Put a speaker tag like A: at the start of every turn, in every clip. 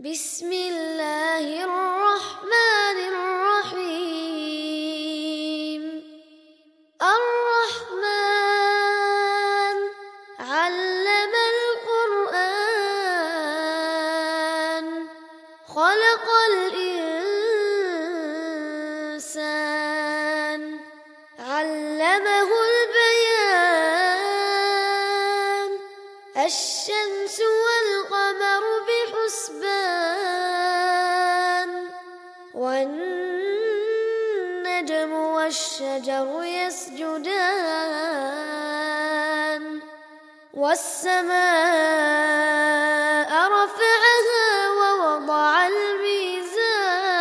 A: بسم الله الرحمن الرحيم الرحمن علم القرآن خلق الإنسان علمه البيان الشمس والقمر بحسبان والنجم والشجر يسجدان والسماء رفعها ووضع الميزان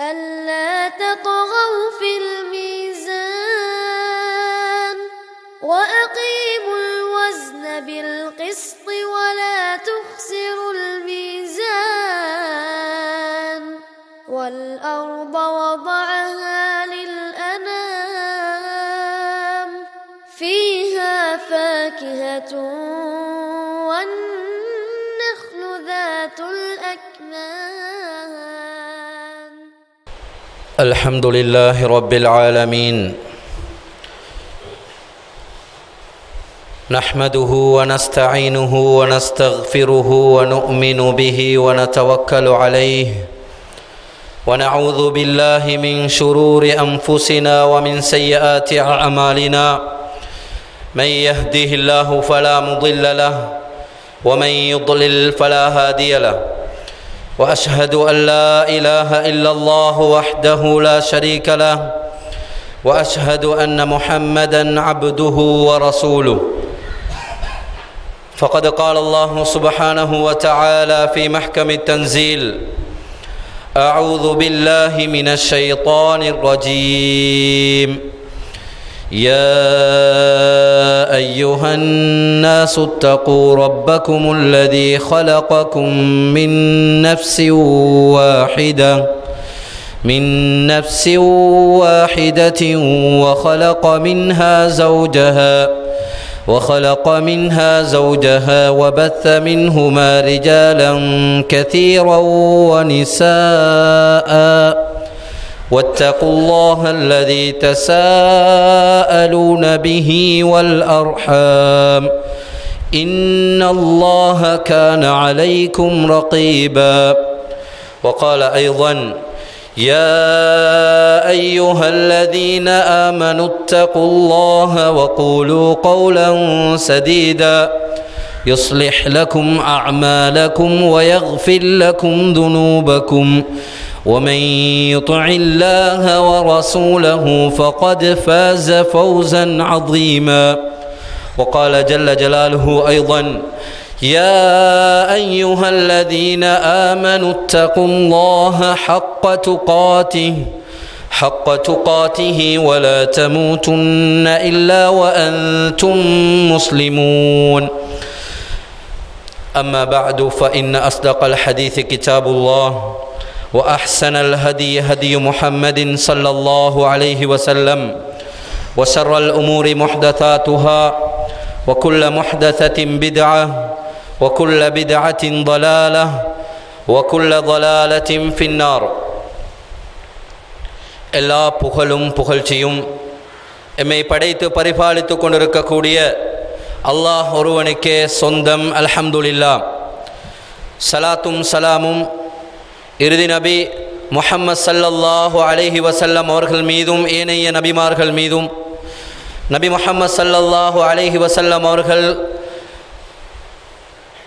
A: ألا تطغوا في الميزان وأقيموا الوزن بالقسط ولا تخسروا الميزان والأرض وضعها للأنام فيها فاكهة والنخل ذات الأكمام.
B: الحمد لله رب العالمين، نحمده ونستعينه ونستغفره ونؤمن به ونتوكل عليه ونعوذ بالله من شرور أنفسنا ومن سيئات أعمالنا، من يهده الله فلا مضل له ومن يضلل فلا هادي له، وأشهد أن لا إله إلا الله وحده لا شريك له، وأشهد أن محمدًا عبده ورسوله. فقد قال الله سبحانه وتعالى في محكم التنزيل: أعوذ بالله من الشيطان الرجيم. يا أيها الناس اتقوا ربكم الذي خلقكم من نفس واحدة وخلق منها زوجها وبث منهما رجالا كثيرا ونساء، واتقوا الله الذي تساءلون به والأرحام إن الله كان عليكم رقيبا. وقال أيضا: يا أيها الذين آمنوا اتقوا الله وقولوا قولا سديدا يصلح لكم أعمالكم ويغفر لكم ذنوبكم، ومن يطع الله ورسوله فقد فاز فوزا عظيما. وقال جل جلاله أيضا: يا أيها الذين آمنوا اتقوا الله حق تقاته ولا تموتن إلا وأنتم مسلمون. أما بعد، فإن أصدق الحديث كتاب الله، وأحسن الهدي هدي محمد صلى الله عليه وسلم، وشر الأمور محدثاتها، وكل محدثة بدعة، وكل بدعة ضلالة، وكل ضلالة في النار. எல்லா புகழும் புகழ்ச்சியும் எம்மை படைத்து பரிபாலித்து கொண்டிருக்கக்கூடிய அல்லாஹ் ஒருவனுக்கே சொந்தம். அல்ஹம்துலில்லாஹ். சலாத்தும் சலாமும் இறுதி நபி முஹம்மது ஸல்லல்லாஹு அலைஹி வஸல்லம் அவர்கள் மீதும் ஏனைய நபிமார்கள் மீதும், நபி முஹம்மது ஸல்லல்லாஹு அலைஹி வஸல்லம் அவர்கள்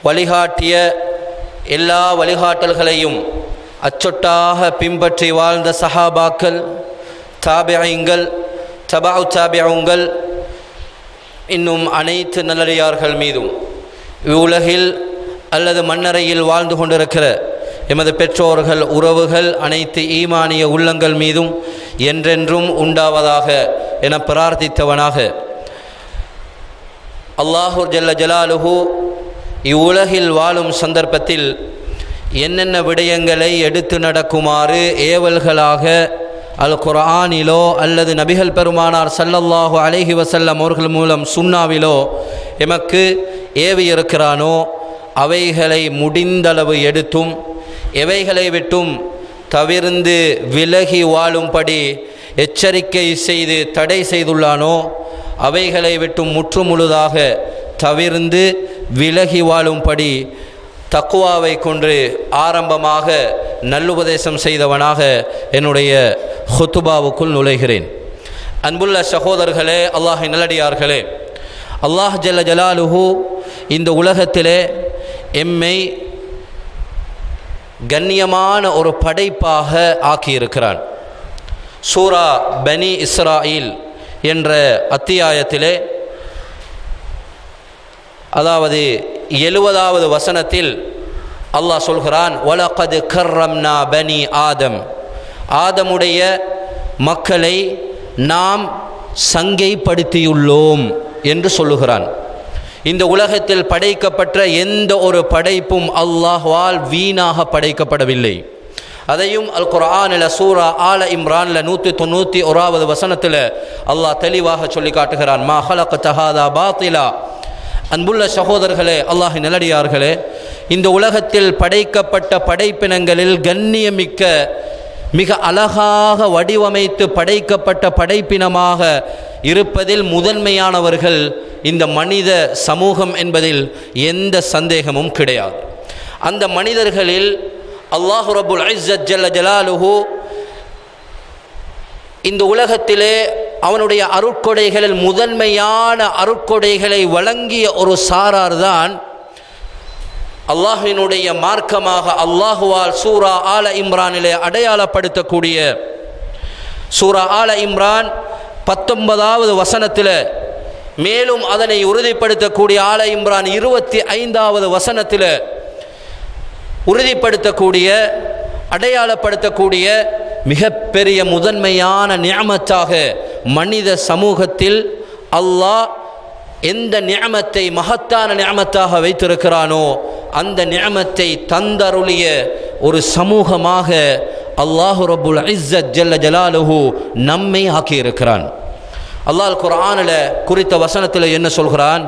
B: வழிகாட்டிய எல்லா வழிகாட்டல்களையும் அச்சொட்டாக பின்பற்றி வாழ்ந்த சஹாபாக்கள், தாபிஈன்கள், தபஉ தாபிஊன்கள், இன்னும் அனைத்து நல்லடியார்கள் மீதும், இவ்வுலகில் அல்லது மண்ணறையில் வாழ்ந்து கொண்டிருக்கிற எமது பெற்றோர்கள், உறவுகள், அனைத்து ஈமானிய உள்ளங்கள் மீதும் என்றென்றும் உண்டாவதாக என பிரார்த்தித்தவனாக, அல்லாஹு ஜல்ல ஜலாலுஹு இவ்வுலகில் வாழும் சந்தர்ப்பத்தில் என்னென்ன விடயங்களை எடுத்து நடக்குமாறு ஏவல்களாக அல் குர்ஆனிலோ அல்லது நபிகள் பெருமானார் ஸல்லல்லாஹு அலைஹி வஸல்லம் அவர்கள் மூலம் சுன்னாவிலோ எமக்கு ஏவி இருக்கிறானோ அவைகளை முடிந்தளவு எடுத்தும் எவைகளை விட்டும் தவிர்ந்து விலகி வாழும்படி எச்சரிக்கை செய்து தடை செய்துள்ளானோ அவைகளை விட்டும் முற்றுமுழுதாக தவிர்ந்து விலகி வாழும்படி தக்குவாவை கொண்டு ஆரம்பமாக நல்லுபதேசம் செய்தவனாக என்னுடைய ஹுத்துபாவுக்குள் நுழைகிறேன். அன்புள்ள சகோதரர்களே, அல்லாஹின் நல்லடியார்களே, அல்லாஹ் ஜல்ல ஜலாலுஹு இந்த உலகத்திலே எம்மை கண்ணியமான ஒரு படைப்பாக ஆக்கியிருக்கிறான். சூரா பனி இஸ்ராயில் என்ற அத்தியாயத்திலே, அதாவது 70வது வசனத்தில் அல்லாஹ் சொல்கிறான், வலகத் கர்ரம்னா பனி ஆதம், ஆதமுடைய மக்களை நாம் சங்கைப்படுத்தியுள்ளோம் என்று சொல்லுகிறான். இந்த உலகத்தில் படைக்கப்பட்ட எந்த ஒரு படைப்பும் அல்லாஹ்வால் வீணாக படைக்கப்படவில்லை. அதையும் அல் குர்ஆனில் சூரா ஆல இம்ரானில் 191வது வசனத்தில் அல்லாஹ் தெளிவாக சொல்லி காட்டுகிறான், மா ஹலக்த ஹாதா பாத்திலா. அன்புள்ள சகோதரர்களே, அல்லாஹின் நல்லடியார்களே, இந்த உலகத்தில் படைக்கப்பட்ட படைப்பினங்களில் கண்ணியமிக்க மிக அழகாக வடிவமைத்து படைக்கப்பட்ட படைப்பினமாக இருப்பதில் முதன்மையானவர்கள் இந்த மனித சமூகம் என்பதில் எந்த சந்தேகமும் கிடையாது. அந்த மனிதர்களில் அல்லாஹு ரப்புல் இஸ்ஸத் ஜல்ல ஜலாலுஹு இந்த உலகத்திலே அவனுடைய அருட்கொடைகளில் முதன்மையான அருட்கொடைகளை வழங்கிய ஒரு சாரார்தான் அல்லாஹ்வினுடைய மார்க்கமாக அல்லாஹுவால் சூரா ஆல இம்ரானிலே அடையாளப்படுத்தக்கூடிய சூரா ஆல இம்ரான் 19வது வசனத்தில், மேலும் அதனை உறுதிப்படுத்தக்கூடிய ஆல இம்ரான் 25வது வசனத்தில் உறுதிப்படுத்தக்கூடிய அடையாளப்படுத்தக்கூடிய மிகப்பெரிய முதன்மையான நிஅமத்தாக மனித சமூகத்தில் அல்லாஹ் எந்த நிஅமத்தை மகத்தான நிஅமத்தாக வைத்திருக்கிறானோ அந்த நிஅமத்தை தந்தருளிய ஒரு சமூகமாக அல்லாஹு ரப்புல் இஸ்ஸத் ஜல்ல ஜலாலுஹு நம்மை ஆக்கியிருக்கிறான். அல்லாஹ் குர்ஆனில் குறித்த வசனத்தில் என்ன சொல்கிறான்?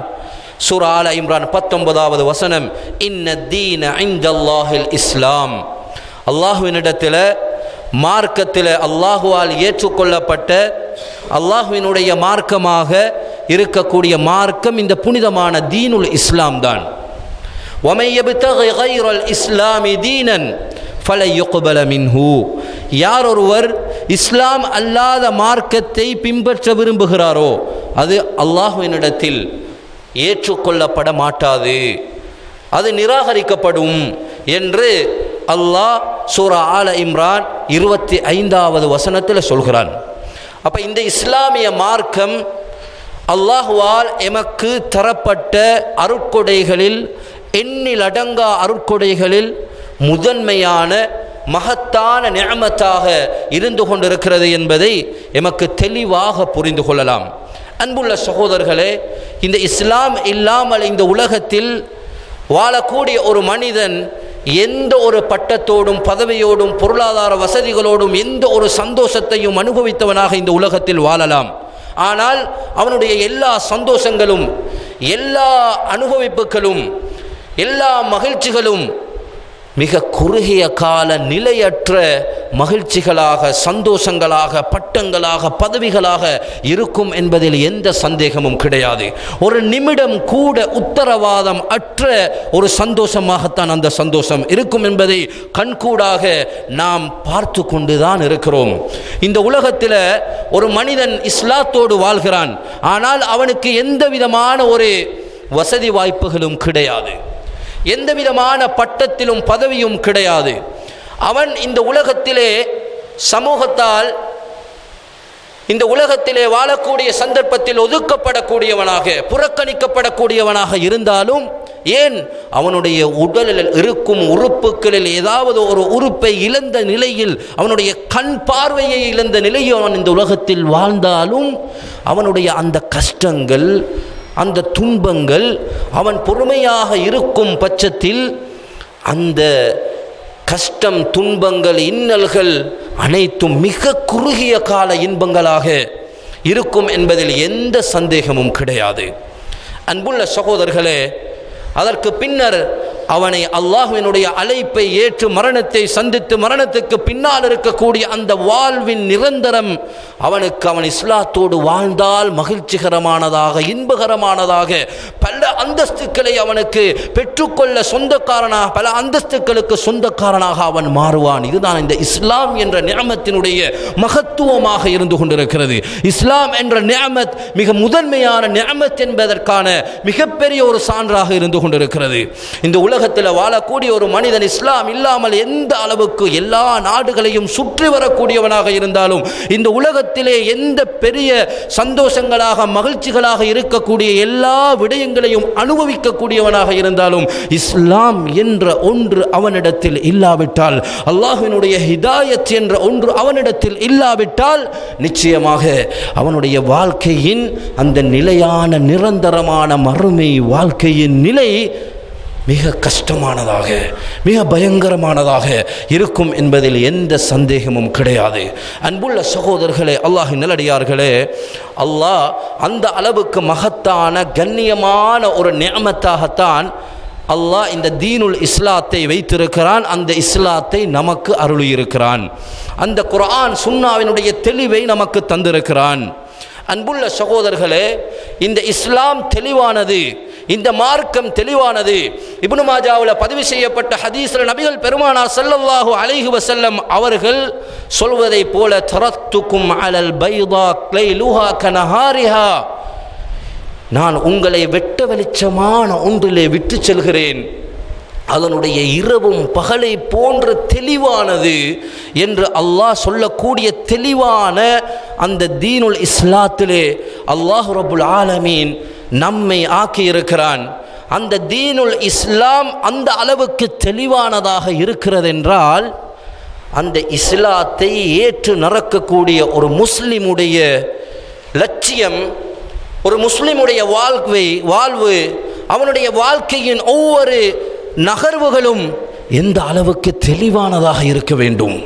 B: சூரா ஆல இம்ரான் 19வது வசனம், இன்ன தீன இன்தல்லாஹில் இஸ்லாம். அல்லாஹ்வினிடத்தில் மார்க்கத்தில் அல்லாஹுவால் ஏற்றுக்கொள்ளப்பட்ட அல்லாஹ்வினுடைய மார்க்கமாக இருக்கக்கூடிய மார்க்கம் இந்த புனிதமான தீனுல் இஸ்லாம் தான். வமை யப்தகி கைரல் இஸ்லாமி தீனன் ஃபலை யுக்பல மின்ஹு. யார் ஒருவர் இஸ்லாம் அல்லாத மார்க்கத்தை பின்பற்ற விரும்புகிறாரோ அது அல்லாஹ்வினிடத்தில் ஏற்றுக்கொள்ளப்பட மாட்டாது, அது நிராகரிக்கப்படும் என்று அல்லாஹ் சூரா ஆல இம்ரான் 25வது வசனத்தில் சொல்கிறான். அப்போ இந்த இஸ்லாமிய மார்க்கம் அல்லாஹுவால் எமக்கு தரப்பட்ட அருட்கொடைகளில் எண்ணிலடங்கா அருட்கொடைகளில் முதன்மையான மகத்தான நிஅமத்தாக இருந்து கொண்டிருக்கிறது என்பதை எமக்கு தெளிவாக புரிந்து கொள்ளலாம். அன்புள்ள சகோதரர்களே, இந்த இஸ்லாம் இல்லாமல் இந்த உலகத்தில் வாழக்கூடிய ஒரு மனிதன் எந்த ஒரு பட்டத்தோடும் பதவியோடும் பொருளாதார வசதிகளோடும் எந்த ஒரு சந்தோஷத்தையும் அனுபவித்தவனாக இந்த உலகத்தில் வாழலாம். ஆனால் அவனுடைய எல்லா சந்தோஷங்களும் எல்லா அனுபவிப்புகளும் எல்லா மகிழ்ச்சிகளும் மிக குறுகிய கால நிலையற்ற மகிழ்ச்சிகளாக சந்தோஷங்களாக பட்டங்களாக பதவிகளாக இருக்கும் என்பதில் எந்த சந்தேகமும் கிடையாது. ஒரு நிமிடம் கூட உத்தரவாதம் அற்ற ஒரு சந்தோஷமாகத்தான் அந்த சந்தோஷம் இருக்கும் என்பதை கண்கூடாக நாம் பார்த்து கொண்டுதான் இருக்கிறோம். இந்த உலகத்தில் ஒரு மனிதன் இஸ்லாத்தோடு வாழ்கிறான், ஆனால் அவனுக்கு எந்த விதமான ஒரு வசதி வாய்ப்புகளும் கிடையாது, எந்த விதமான பட்டத்திலும் பதவியும் கிடையாது. அவன் இந்த உலகத்திலே சமூகத்தால் இந்த உலகத்திலே வாழக்கூடிய சந்தர்ப்பத்தில் ஒதுக்கப்படக்கூடியவனாக புறக்கணிக்கப்படக்கூடியவனாக இருந்தாலும், ஏன் அவனுடைய உடலில் இருக்கும் உறுப்புகளில் ஏதாவது ஒரு உறுப்பை இழந்த நிலையில், அவனுடைய கண் பார்வையை இழந்த நிலையில் அவன் இந்த உலகத்தில் வாழ்ந்தாலும் அவனுடைய அந்த கஷ்டங்கள் அந்த துன்பங்கள் அவன் பொறுமையாக இருக்கும் பட்சத்தில் அந்த கஷ்டம் துன்பங்கள் இன்னல்கள் அனைத்தும் மிக குறுகிய கால இன்பங்களாக இருக்கும் என்பதில் எந்த சந்தேகமும் கிடையாது. அன்புள்ள சகோதரர்களே, அதற்கு பின்னர் அவனை அல்லாஹ்வினுடைய அழைப்பை ஏற்று மரணத்தை சந்தித்து மரணத்துக்கு பின்னால் இருக்கக்கூடிய அந்த வாழ்வின் நிரந்தரம் அவன் இஸ்லாத்தோடு வாழ்ந்தால் மகிழ்ச்சிகரமானதாக இன்பகரமானதாக பல அந்தஸ்துக்களை அவனுக்கு பெற்றுக்கொள்ள சொந்தக்காரனாக, பல அந்தஸ்துக்களுக்கு சொந்தக்காரனாக அவன் மாறுவான். இதுதான் இந்த இஸ்லாம் என்ற நிஅமத்தினுடைய மகத்துவமாக இருந்து கொண்டிருக்கிறது. இஸ்லாம் என்ற நிஅமத் மிக முதன்மையான நிஅமத் என்பதற்கான மிகப்பெரிய ஒரு சான்றாக இருந்து கொண்டிருக்கிறது. இந்த உலகத்தில் வாழக்கூடிய ஒரு மனிதன் இஸ்லாம் இல்லாமல் எந்த அளவுக்கு எல்லா நாடுகளையும் சுற்றி வரக்கூடியவனாக இருந்தாலும், இந்த உலகத்திலே எந்த பெரிய சந்தோஷங்களாக மகிழ்ச்சிகளாக இருக்கக்கூடிய எல்லா விடயங்களையும் அனுபவிக்கக்கூடியவனாக இருந்தாலும், இஸ்லாம் என்ற ஒன்று அவனிடத்தில் இல்லாவிட்டால், அல்லாஹ்வினுடைய ஹிதாயத் என்ற ஒன்று அவனிடத்தில் இல்லாவிட்டால், நிச்சயமாக அவனுடைய வாழ்க்கையின் அந்த நிலையான நிரந்தரமான மறுமை வாழ்க்கையின் நிலை மிக கஷ்டமானதாக மிக பயங்கரமானதாக இருக்கும் என்பதில் எந்த சந்தேகமும் கிடையாது. அன்புள்ள சகோதரர்களே, அல்லாஹ்வின் நல்லடியார்களே, அல்லாஹ் அந்த அளவுக்கு மகத்தான கண்ணியமான ஒரு நிஅமத்தாகத்தான் அல்லாஹ் இந்த தீனுல் இஸ்லாத்தை வைத்திருக்கிறான். அந்த இஸ்லாத்தை நமக்கு அருளியிருக்கிறான். அந்த குர்ஆன் சுன்னாவினுடைய தெளிவை நமக்கு தந்திருக்கிறான். அன்புள்ள சகோதரர்களே, இந்த இஸ்லாம் தெளிவானது, இந்த மார்க்கம் தெளிவானது. இப்னு மாஜாவில் பதிவு செய்யப்பட்ட ஹதீஸ்ல நபிகள் பெருமானார் ஸல்லல்லாஹு அலைஹி வஸல்லம் அவர்கள் சொல்வதை போல, தரத்துக்கும் அலல் பைதா லைலுஹா கனஹாரிஹா, நான் உங்களை வெட்ட வெளிச்சமான ஒன்றிலே விட்டு செல்கிறேன், அதனுடைய இரவும் பகலை போன்ற தெளிவானது என்று அல்லாஹ் சொல்லக்கூடிய தெளிவான அந்த தீனுல் இஸ்லாத்திலே அல்லாஹ் ரப்புல் ஆலமீன் நம்மை ஆக்கியிருக்கிறான். அந்த தீனுல் இஸ்லாம் அந்த அளவுக்கு தெளிவானதாக இருக்கிறது என்றால், அந்த இஸ்லாத்தை ஏற்று நடக்கக்கூடிய ஒரு முஸ்லிமுடைய லட்சியம், ஒரு முஸ்லிமுடைய வாழ்வு, அவனுடைய வாழ்க்கையின் ஒவ்வொரு நகர்வுகளும் எந்த அளவுக்கு தெளிவானதாக இருக்க வேண்டும்.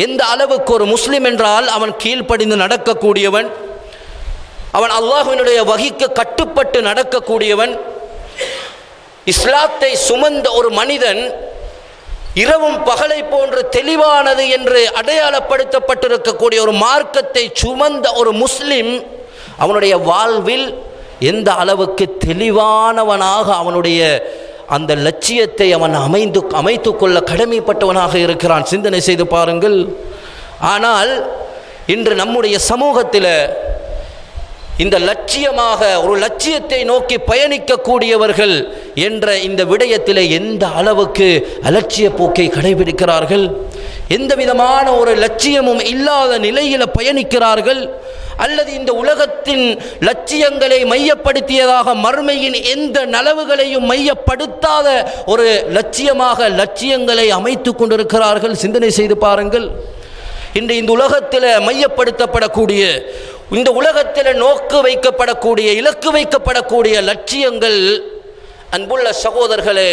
B: எந்த அளவுக்கு ஒரு முஸ்லிம் என்றால் அவன் கீழ்ப்படிந்து நடக்கக்கூடியவன், அவன் அல்லாஹ்வினுடைய வஹிக்கு கட்டுப்பட்டு நடக்கக்கூடியவன். இஸ்லாத்தை சுமந்த ஒரு மனிதன் இரவும் பகலை போன்று தெளிவானது என்று அடையாளப்படுத்தப்பட்டிருக்கக்கூடிய ஒரு மார்க்கத்தை சுமந்த ஒரு முஸ்லிம் அவனுடைய வாழ்வில் எந்த அளவுக்கு தெளிவானவனாக அவனுடைய அந்த லட்சியத்தை அவன் அமைத்து கொள்ள கடமைப்பட்டவனாக இருக்கிறான். சிந்தனை செய்து பாருங்கள். ஆனால் இன்று நம்முடைய சமூகத்தில் இந்த லட்சியமாக ஒரு லட்சியத்தை நோக்கி பயணிக்கக்கூடியவர்கள் என்ற இந்த விடயத்தில் எந்த அளவுக்கு அலட்சிய போக்கை கடைபிடிக்கிறார்கள், எந்த விதமான ஒரு லட்சியமும் இல்லாத நிலையில் பயணிக்கிறார்கள், அல்லது இந்த உலகத்தின் லட்சியங்களை மையப்படுத்தியதாக மறுமையின் எந்த நலவுகளையும் மையப்படுத்தாத ஒரு லட்சியமாக லட்சியங்களை அமைத்து கொண்டிருக்கிறார்கள். சிந்தனை செய்து பாருங்கள். இன்று இந்த உலகத்தில் மையப்படுத்தப்படக்கூடிய, இந்த உலகத்தில் நோக்கு வைக்கப்படக்கூடிய, இலக்கு வைக்கப்படக்கூடிய லட்சியங்கள் அன்புள்ள சகோதரர்களே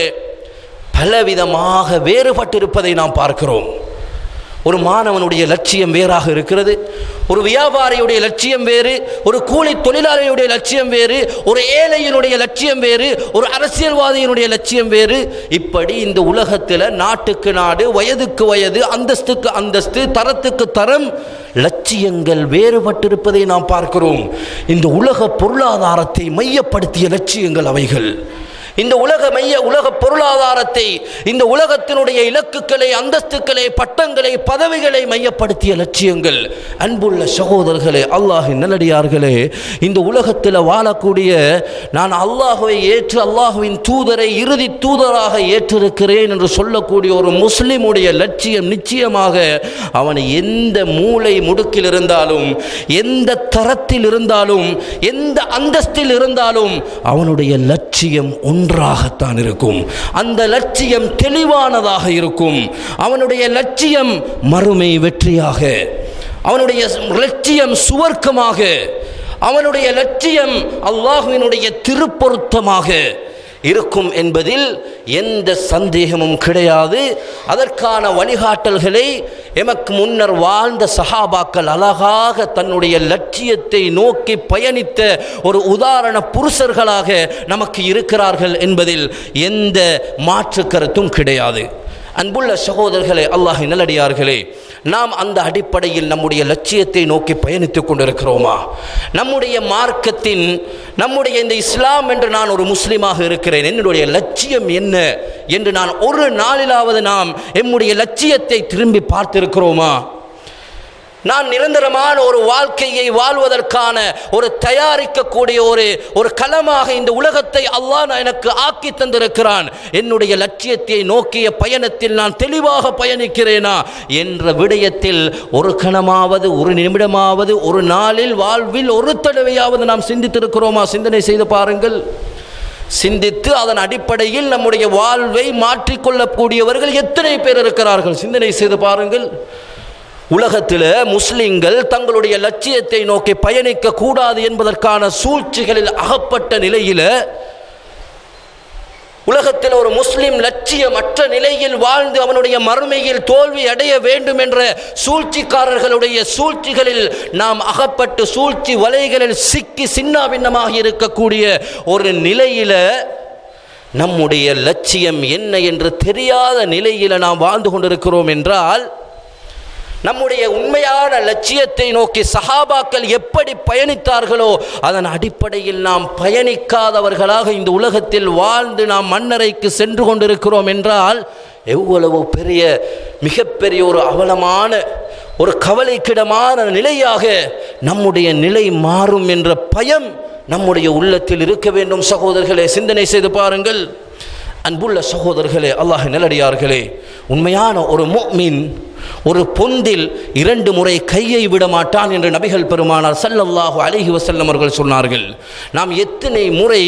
B: பலவிதமாக வேறுபட்டிருப்பதை நாம் பார்க்கிறோம். ஒரு மாணவனுடைய லட்சியம் வேறாக இருக்கிறது, ஒரு வியாபாரியுடைய லட்சியம் வேறு, ஒரு கூலி தொழிலாளியுடைய லட்சியம் வேறு, ஒரு ஏழையினுடைய லட்சியம் வேறு, ஒரு அரசியல்வாதியினுடைய லட்சியம் வேறு. இப்படி இந்த உலகத்தில் நாட்டுக்கு நாடு, வயதுக்கு வயது, அந்தஸ்துக்கு அந்தஸ்து, தரத்துக்கு தரம், லட்சியங்கள் வேறுபட்டிருப்பதை நாம் பார்க்கிறோம். இந்த உலக பொருளாதாரத்தை மையப்படுத்திய லட்சியங்கள் அவைகள். இந்த உலக பொருளாதாரத்தை, இந்த உலகத்தினுடைய இலக்குகளை, அந்தஸ்துக்களை, பட்டங்களை, பதவிகளை மையப்படுத்திய லட்சியங்கள். அன்புள்ள சகோதரர்களே, அல்லாஹ்வின் நல்லடியார்களே, இந்த உலகத்தில் வாழக்கூடிய நான் அல்லாஹ்வை ஏற்று அல்லாஹ்வின் தூதரை இறுதி தூதராக ஏற்றிருக்கிறேன் என்று சொல்லக்கூடிய ஒரு முஸ்லிமுடைய லட்சியம் நிச்சயமாக அவன் எந்த மூலை முடுக்கில் இருந்தாலும், எந்த தரத்தில் இருந்தாலும், எந்த அந்தஸ்தில் இருந்தாலும் அவனுடைய லட்சியம் ஒன்றாகத்தான் இருக்கும். அந்த லட்சியம் தெளிவானதாக இருக்கும். அவனுடைய லட்சியம் மறுமை வெற்றியாக, அவனுடைய லட்சியம் சுவர்க்கமாக, அவனுடைய லட்சியம் அல்லாஹ்வினுடைய திருப்பொருத்தமாக இருக்கும் என்பதில் எந்த சந்தேகமும் கிடையாது. அதற்கான வழிகாட்டல்களை எமக்கு முன்னர் வாழ்ந்த சஹாபாக்கள் அழகாக தன்னுடைய லட்சியத்தை நோக்கி பயணித்த ஒரு உதாரண புருஷர்களாக நமக்கு இருக்கிறார்கள் என்பதில் எந்த மாற்று கருத்தும் கிடையாது. அன்புள்ள சகோதரர்களே, அல்லாஹ்வின் நல்லடியார்களே, நாம் அந்த அடிப்படையில் நம்முடைய லட்சியத்தை நோக்கி பயணித்துக் கொண்டிருக்கிறோமா? நம்முடைய மார்க்கத்தின், நம்முடைய இந்த இஸ்லாம் என்று நான் ஒரு முஸ்லீமாக இருக்கிறேன், என்னுடைய லட்சியம் என்ன என்று நான் ஒரு நாளிலாவது நாம் எம்முடைய லட்சியத்தை திரும்பி பார்த்திருக்கிறோமா? நான் நிரந்தரமான ஒரு வாழ்க்கையை வாழ்வதற்கான ஒரு தயாரிக்கக்கூடிய ஒரு களமாக இந்த உலகத்தை அல்லாஹ் எனக்கு ஆக்கி தந்திருக்கிறான். என்னுடைய லட்சியத்தை நோக்கிய பயணத்தில் நான் தெளிவாக பயணிக்கிறேனா என்ற விடயத்தில் ஒரு கணமாவது, ஒரு நிமிடமாவது, ஒரு நாளில், வாழ்வில் ஒரு தடவையாவது நாம் சிந்தித்திருக்கிறோமா? சிந்தனை செய்து பாருங்கள். சிந்தித்து அதன் அடிப்படையில் நம்முடைய வாழ்வை மாற்றிக்கொள்ளக்கூடியவர்கள் எத்தனை பேர் இருக்கிறார்கள்? சிந்தனை செய்து பாருங்கள். உலகத்தில் முஸ்லிம்கள் தங்களுடைய லட்சியத்தை நோக்கி பயணிக்க கூடாது என்பதற்கான சூழ்ச்சிகளில் அகப்பட்ட நிலையில், உலகத்தில் ஒரு முஸ்லிம் லட்சியமற்ற நிலையில் வாழ்ந்து அவனுடைய மறுமையில் தோல்வி அடைய வேண்டும் என்ற சூழ்ச்சிக்காரர்களுடைய சூழ்ச்சிகளில் நாம் அகப்பட்டு சூழ்ச்சி வலைகளில் சிக்கி சின்னாபின்னமாக இருக்கக்கூடிய ஒரு நிலையில் நம்முடைய லட்சியம் என்ன என்று தெரியாத நிலையில் நாம் வாழ்ந்து கொண்டிருக்கிறோம் என்றால், நம்முடைய உண்மையான லட்சியத்தை நோக்கி சஹாபாக்கள் எப்படி பயணித்தார்களோ அதன் அடிப்படையில் நாம் பயணிக்காதவர்களாக இந்த உலகத்தில் வாழ்ந்து நாம் மண்ணறைக்கு சென்று கொண்டிருக்கிறோம் என்றால் எவ்வளவு பெரிய, மிகப்பெரிய ஒரு அவலமான, ஒரு கவலைக்கிடமான நிலையாக நம்முடைய நிலை மாறும் என்ற பயம் நம்முடைய உள்ளத்தில் இருக்க வேண்டும். சகோதரர்களே, சிந்தனை செய்து பாருங்கள். அன்புள்ள சகோதரர்களே, அல்லாஹ்வின் நல்லடியார்களே, உண்மையான ஒரு முஃமின் ஒரு பொந்தில் 2 முறை கையை விட மாட்டான் என்று நபிகள் பெருமானார் ஸல்லல்லாஹு அலைஹி வஸல்லம் அவர்கள் சொன்னார்கள். நாம் எத்தனை முறை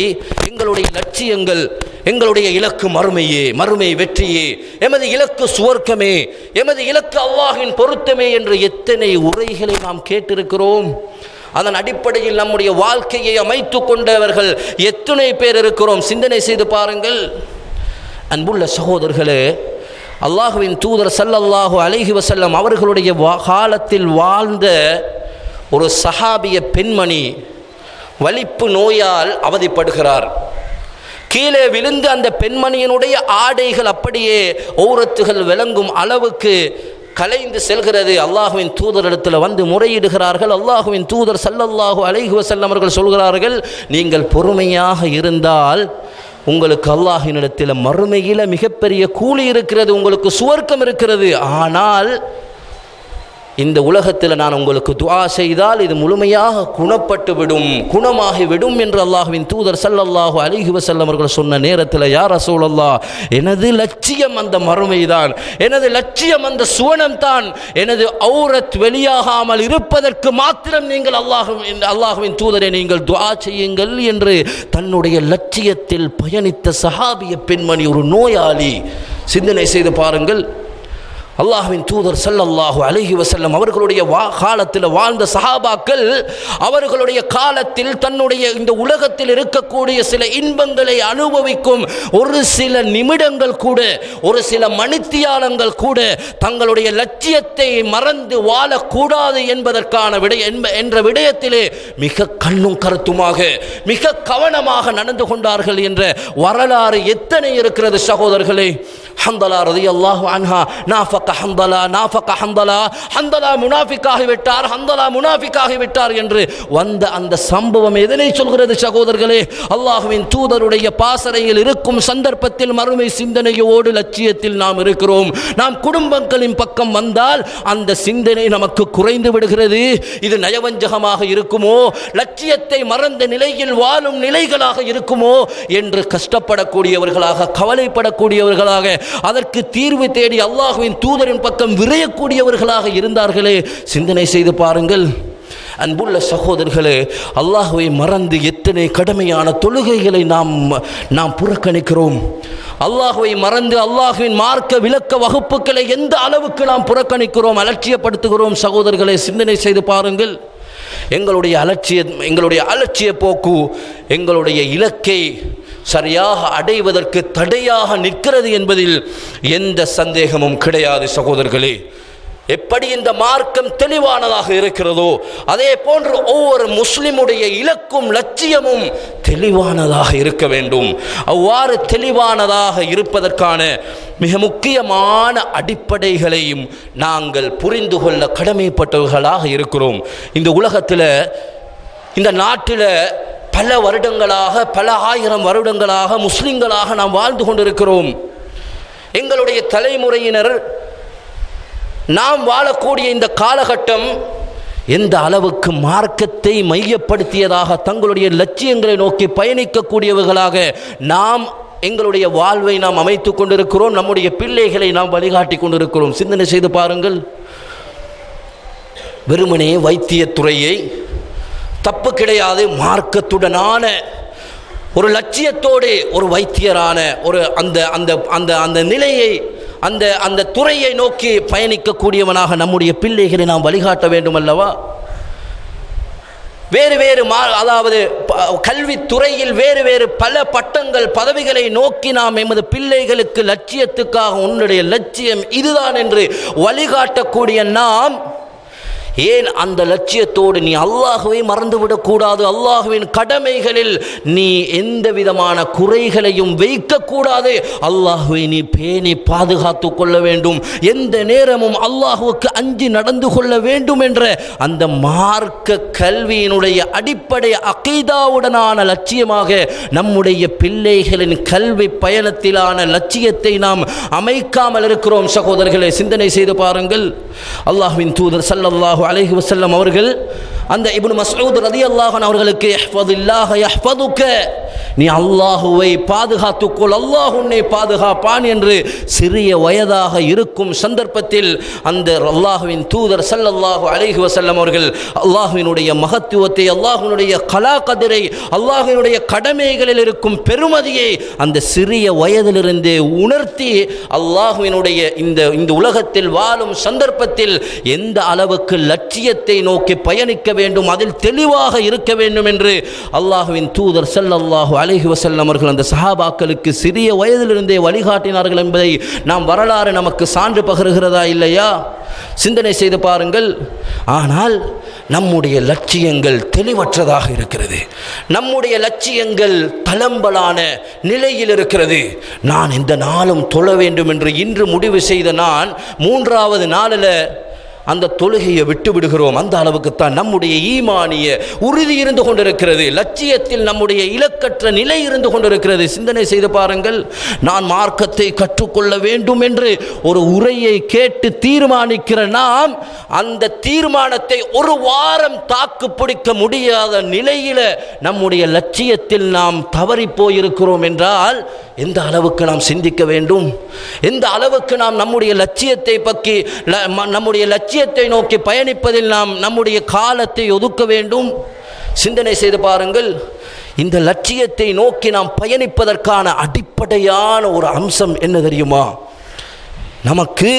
B: எங்களுடைய லட்சியங்கள், எங்களுடைய இலக்கு மறுமையே, மறுமை வெற்றியே, எமது இலக்கு சுவர்க்கமே, எமது இலக்கு அல்லாஹ்வின் பொருத்தமே என்று எத்தனை உரைகளை நாம் கேட்டிருக்கிறோம். அதன் அடிப்படையில் நம்முடைய வாழ்க்கையை அமைத்து கொண்டவர்கள் எத்தனை பேர் இருக்கிறோம்? சிந்தனை செய்து பாருங்கள். அன்புள்ள சகோதரர்களே, அல்லாஹுவின் தூதர் ஸல்லல்லாஹு அலைஹி வஸல்லம் அவர்களுடைய காலத்தில் வாழ்ந்த ஒரு சஹாபிய பெண்மணி வலிப்பு நோயால் அவதிப்படுகிறார். கீழே விழுந்து அந்த பெண்மணியினுடைய ஆடைகள் அப்படியே ஔரத்துகள் விளங்கும் அளவுக்கு கலைந்து செல்கிறது. அல்லாஹுவின் தூதரிடத்தில் வந்து முறையிடுகிறார்கள். அல்லாஹுவின் தூதர் ஸல்லல்லாஹு அலைஹி வஸல்லம் அவர்கள் சொல்கிறார்கள், நீங்கள் பொறுமையாக இருந்தால் உங்களுக்கு அல்லாஹ்வினிடத்தில் மறுமையில் மிகப்பெரிய கூலி இருக்கிறது, உங்களுக்கு சுவர்க்கம் இருக்கிறது. ஆனால் இந்த உலகத்தில் நான் உங்களுக்கு துஆ செய்தால் இது முழுமையாக குணப்பட்டு விடும், குணமாகிவிடும் என்று அல்லாஹ்வின் தூதர் ஸல்லல்லாஹு அலைஹி வஸல்லம் அவர்கள் சொன்ன நேரத்தில், யா ரசூலல்லாஹ், எனது லட்சியம் அந்த மறுமைதான், எனது லட்சியம் அந்த சுவனம் தான், எனது ஔரத் வெளியாகாமல் இருப்பதற்கு மாத்திரம் நீங்கள் அல்லாஹ்வின் தூதரை நீங்கள் துஆ செய்யுங்கள் என்று தன்னுடைய லட்சியத்தில் பயணித்த சஹாபிய பெண்மணி, ஒரு நோயாளி. சிந்தனை செய்து பாருங்கள். அல்லாஹ்வின் தூதர் ஸல்லல்லாஹு அலைஹி வஸல்லம் அவர்களுடைய காலத்தில் வாழ்ந்த சஹாபாக்கள் அவர்களுடைய காலத்தில் தன்னுடைய இந்த உலகத்தில் இருக்கக்கூடிய சில இன்பங்களை அனுபவிக்கும் ஒரு சில நிமிடங்கள் கூட, ஒரு சில மணித்தியாலங்கள் கூட தங்களுடைய லட்சியத்தை மறந்து வாழக்கூடாது என்பதற்கான என்ற விடயத்திலே மிக கண்ணும் கருத்துமாக, மிக கவனமாக நடந்து கொண்டார்கள் என்ற வரலாறு எத்தனை இருக்கிறது சகோதரர்களே. ஹந்தலா ரலியல்லாஹு அன்ஹா நாஃபக ஹந்தலா முனாஃபிக்காகிவிட்டார், ஹந்தலா முனாஃபிக்காகிவிட்டார் என்று வந்த அந்த சம்பவம் எதனை சொல்கிறது சகோதரர்களே? அல்லாஹ்வின் தூதருடைய பாசறையில் இருக்கும் சந்தர்ப்பத்தில் மறுமை சிந்தனையோடு லட்சியத்தில் நாம் இருக்கிறோம். நாம் குடும்பங்களின் பக்கம் வந்தால் அந்த சிந்தனை நமக்கு குறைந்து விடுகிறது. இது நயவஞ்சகமாக இருக்குமோ, லட்சியத்தை மறந்த நிலையில் வாழும் நிலைகளாக இருக்குமோ என்று கஷ்டப்படக்கூடியவர்களாக, கவலைப்படக்கூடியவர்களாக, அதற்கு தீர்வு தேடி அல்லாஹ்வின் தூதரின் பக்கம் விரையக்கூடியவர்களாக இருந்தார்களே. சிந்தனை செய்து பாருங்கள். அன்புள்ள சகோதரர்களே, அல்லாஹ்வை மறந்து எத்தனை கடமையான தொழுகைகளை நாம் புறக்கணிக்கிறோம். அல்லாஹ்வை மறந்து அல்லாஹ்வின் மார்க்க விளக்க வகுப்புகளை எந்த அளவுக்கு நாம் புறக்கணிக்கிறோம், அலட்சியப்படுத்துகிறோம் சகோதரர்களே. சிந்தனை செய்து பாருங்கள். எங்களுடைய அலட்சிய போக்கு எங்களுடைய இலக்கை சரியாக அடைவதற்கு தடையாக நிற்கிறது என்பதில் எந்த சந்தேகமும் கிடையாது சகோதரர்களே. எப்படி இந்த மார்க்கம் தெளிவானதாக இருக்கிறதோ அதே போன்று ஒவ்வொரு முஸ்லிமுடைய இலக்கும் லட்சியமும் தெளிவானதாக இருக்க வேண்டும். அவ்வாறு தெளிவானதாக இருப்பதற்கான மிக முக்கியமான அடிப்படைகளையும் நாங்கள் புரிந்து கொள்ள கடமைப்பட்டவர்களாக இருக்கிறோம். இந்த உலகத்தில், இந்த நாட்டில் பல வருடங்களாக, பல ஆயிரம் வருடங்களாக முஸ்லிம்களாக நாம் வாழ்ந்து கொண்டிருக்கிறோம். எங்களுடைய தலைமுறையினர் நாம் வாழக்கூடிய இந்த காலகட்டம் எந்த அளவுக்கு மார்க்கத்தை மையப்படுத்தியதாக தங்களுடைய லட்சியங்களை நோக்கி பயணிக்கக்கூடியவர்களாக நாம் எங்களுடைய வாழ்வை நாம் அமைத்து கொண்டிருக்கிறோம். நம்முடைய பிள்ளைகளை நாம் வழிகாட்டி கொண்டிருக்கிறோம். சிந்தனை செய்து பாருங்கள். வெறுமனே வைத்தியத்துறையை, தப்பு கிடையாது, மார்க்கத்துடனான ஒரு லட்சியத்தோடு ஒரு வைத்தியரான ஒரு அந்த அந்த அந்த அந்த நிலையை, அந்த துறையை நோக்கி பயணிக்கக்கூடியவனாக நம்முடைய பிள்ளைகளை நாம் வழிகாட்ட வேண்டும் அல்லவா? வேறு வேறு அதாவது கல்வித்துறையில் வேறு வேறு பல பட்டங்கள், பதவிகளை நோக்கி நாம் எமது பிள்ளைகளுக்கு லட்சியத்துக்காக உன்னுடைய லட்சியம் இதுதான் என்று வழிகாட்டக்கூடிய நாம் ஏன் அந்த லட்சியத்தோடு நீ அல்லாஹ்வை மறந்துவிடக்கூடாது? அல்லாஹ்வின் கடமைகளில் நீ எந்த விதமான குறைகளையும் வைக்கக்கூடாது. அல்லாஹ்வை நீ பேணி பாதுகாத்து கொள்ள வேண்டும். எந்த நேரமும் அல்லாஹ்வுக்கு அஞ்சி நடந்து கொள்ள வேண்டும் என்ற அந்த மார்க்க கல்வியினுடைய அடிப்படை அகீதாவுடனான லட்சியமாக நம்முடைய பிள்ளைகளின் கல்வி பயணத்திலான லட்சியத்தை நாம் அமைக்காமல் இருக்கிறோம். சகோதரர்களை, சிந்தனை செய்து பாருங்கள். அல்லாஹ்வின் தூதர் ஸல்லல்லாஹு அலைஹி வஸல்லம் அவர்கள் அந்த இப்னு மஸ்ஊத் ரலியல்லாஹு அன்ஹு அவர்களுக்கு இஹ்ஃபதுல்லாஹ யஹ்ஃபதுக, நீ அல்லாஹுவை பாதுகாத்துக்கொள், அல்லாஹ் உன்னை பாதுகாப்பான் என்று சிறிய வயதாக இருக்கும் சந்தர்ப்பத்தில் அந்த அல்லாஹுவின் தூதர் ஸல்லல்லாஹு அலைஹி வஸல்லம் அவர்கள் அல்லாஹுவினுடைய மகத்துவத்தை, அல்லாஹுவினுடைய கலாகதிரை, அல்லாஹுவினுடைய கடமைகளில் இருக்கும் பெருமதியை அந்த சிறிய வயதிலிருந்தே உணர்த்தி அல்லாஹுவினுடைய இந்த உலகத்தில் வாழும் சந்தர்ப்பத்தில் எந்த அளவுக்கு லட்சியத்தை நோக்கி பயணிக்க வேண்டும், அதில் தெளிவாக இருக்க வேண்டும் என்று அல்லாஹுவின் தூதர் ஸல்லல்லாஹு அலைஹி வஸல்லம் அவர்கள் அந்த சஹாபாக்களுக்கு சிறிய வயதிலிருந்தே வழிகாட்டினார்கள் என்பதை நாம் வரலாறு நமக்கு சான்று பகருகிறதா இல்லையா? சிந்தனை செய்து பாருங்கள். ஆனால் நம்முடைய லட்சியங்கள் தெளிவற்றதாக இருக்கிறது. நம்முடைய லட்சியங்கள் தளம்பலான நிலையில் இருக்கிறது. நான் இந்த நாளும் தொழ வேண்டும் என்று இன்று முடிவு செய்த நான் 3வது நாளில் அந்த தொழுகையை விட்டு விடுகிறோம். அந்த அளவுக்குத்தான் நம்முடைய ஈமானிய உறுதி இருந்து கொண்டிருக்கிறது. லட்சியத்தில் நம்முடைய இலக்கற்ற நிலை இருந்து கொண்டிருக்கிறது. சிந்தனை செய்து பாருங்கள். நான் மார்க்கத்தை கற்றுக்கொள்ள வேண்டும் என்று ஒரு உரையை கேட்டு தீர்மானிக்கிற நாம் அந்த தீர்மானத்தை ஒரு வாரம் தாக்கு பிடிக்க முடியாத நிலையில நம்முடைய லட்சியத்தில் நாம் தவறி போயிருக்கிறோம் என்றால் எந்த அளவுக்கு நாம் சிந்திக்க வேண்டும்? எந்த அளவுக்கு நாம் நம்முடைய லட்சியத்தை பற்றி, நம்முடைய லட்சியத்தை நோக்கி பயணிப்பதில் நாம் நம்முடைய காலத்தை ஒதுக்க வேண்டும்? சிந்தனை செய்து பாருங்கள். இந்த லட்சியத்தை நோக்கி நாம் பயணிப்பதற்கான அடிப்படையான ஒரு அம்சம் என்ன தெரியுமா? நமக்கு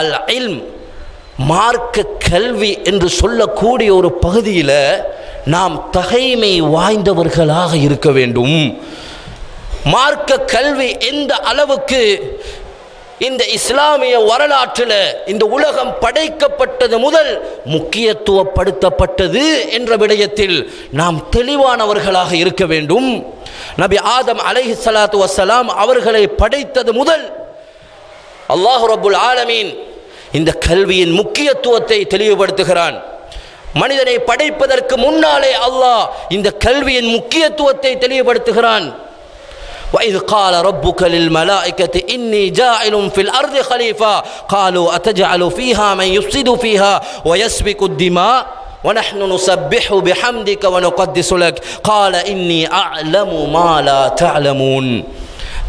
B: அல் இல்ம், மார்க்க கல்வி என்று சொல்லக்கூடிய ஒரு பகுதியில் நாம் தகைமை வாய்ந்தவர்களாக இருக்க வேண்டும். மார்க்க கல்வி எந்த அளவுக்கு இந்த இஸ்லாமிய வரலாற்றில் இந்த உலகம் படைக்கப்பட்டது முதல் முக்கியத்துவப்படுத்தப்பட்டது என்ற விடயத்தில் நாம் தெளிவானவர்களாக இருக்க வேண்டும். நபி ஆதம் அலைஹிஸ்ஸலாத்து வஸ்ஸலாம் அவர்களை படைத்தது முதல் அல்லாஹ் ரப்புல் ஆலமீன் இந்த கல்வியின் முக்கியத்துவத்தை தெளிவுபடுத்துகிறான். மனிதனை படைப்பதற்கு முன்னாலே அல்லாஹ் இந்த கல்வியின் முக்கியத்துவத்தை தெளிவுபடுத்துகிறான். وَإِذْ قَالَ رَبُّكَ لِلْمَلَائِكَةِ إِنِّي جَاعِلٌ فِي الْأَرْضِ خَلِيفَةً قَالُوا أَتَجْعَلُ فِيهَا مَن يُفْسِدُ فِيهَا وَيَسْفِكُ الدِّمَاءَ وَنَحْنُ نُسَبِّحُ بِحَمْدِكَ وَنُقَدِّسُ لَكَ قَالَ إِنِّي أَعْلَمُ مَا لَا تَعْلَمُونَ.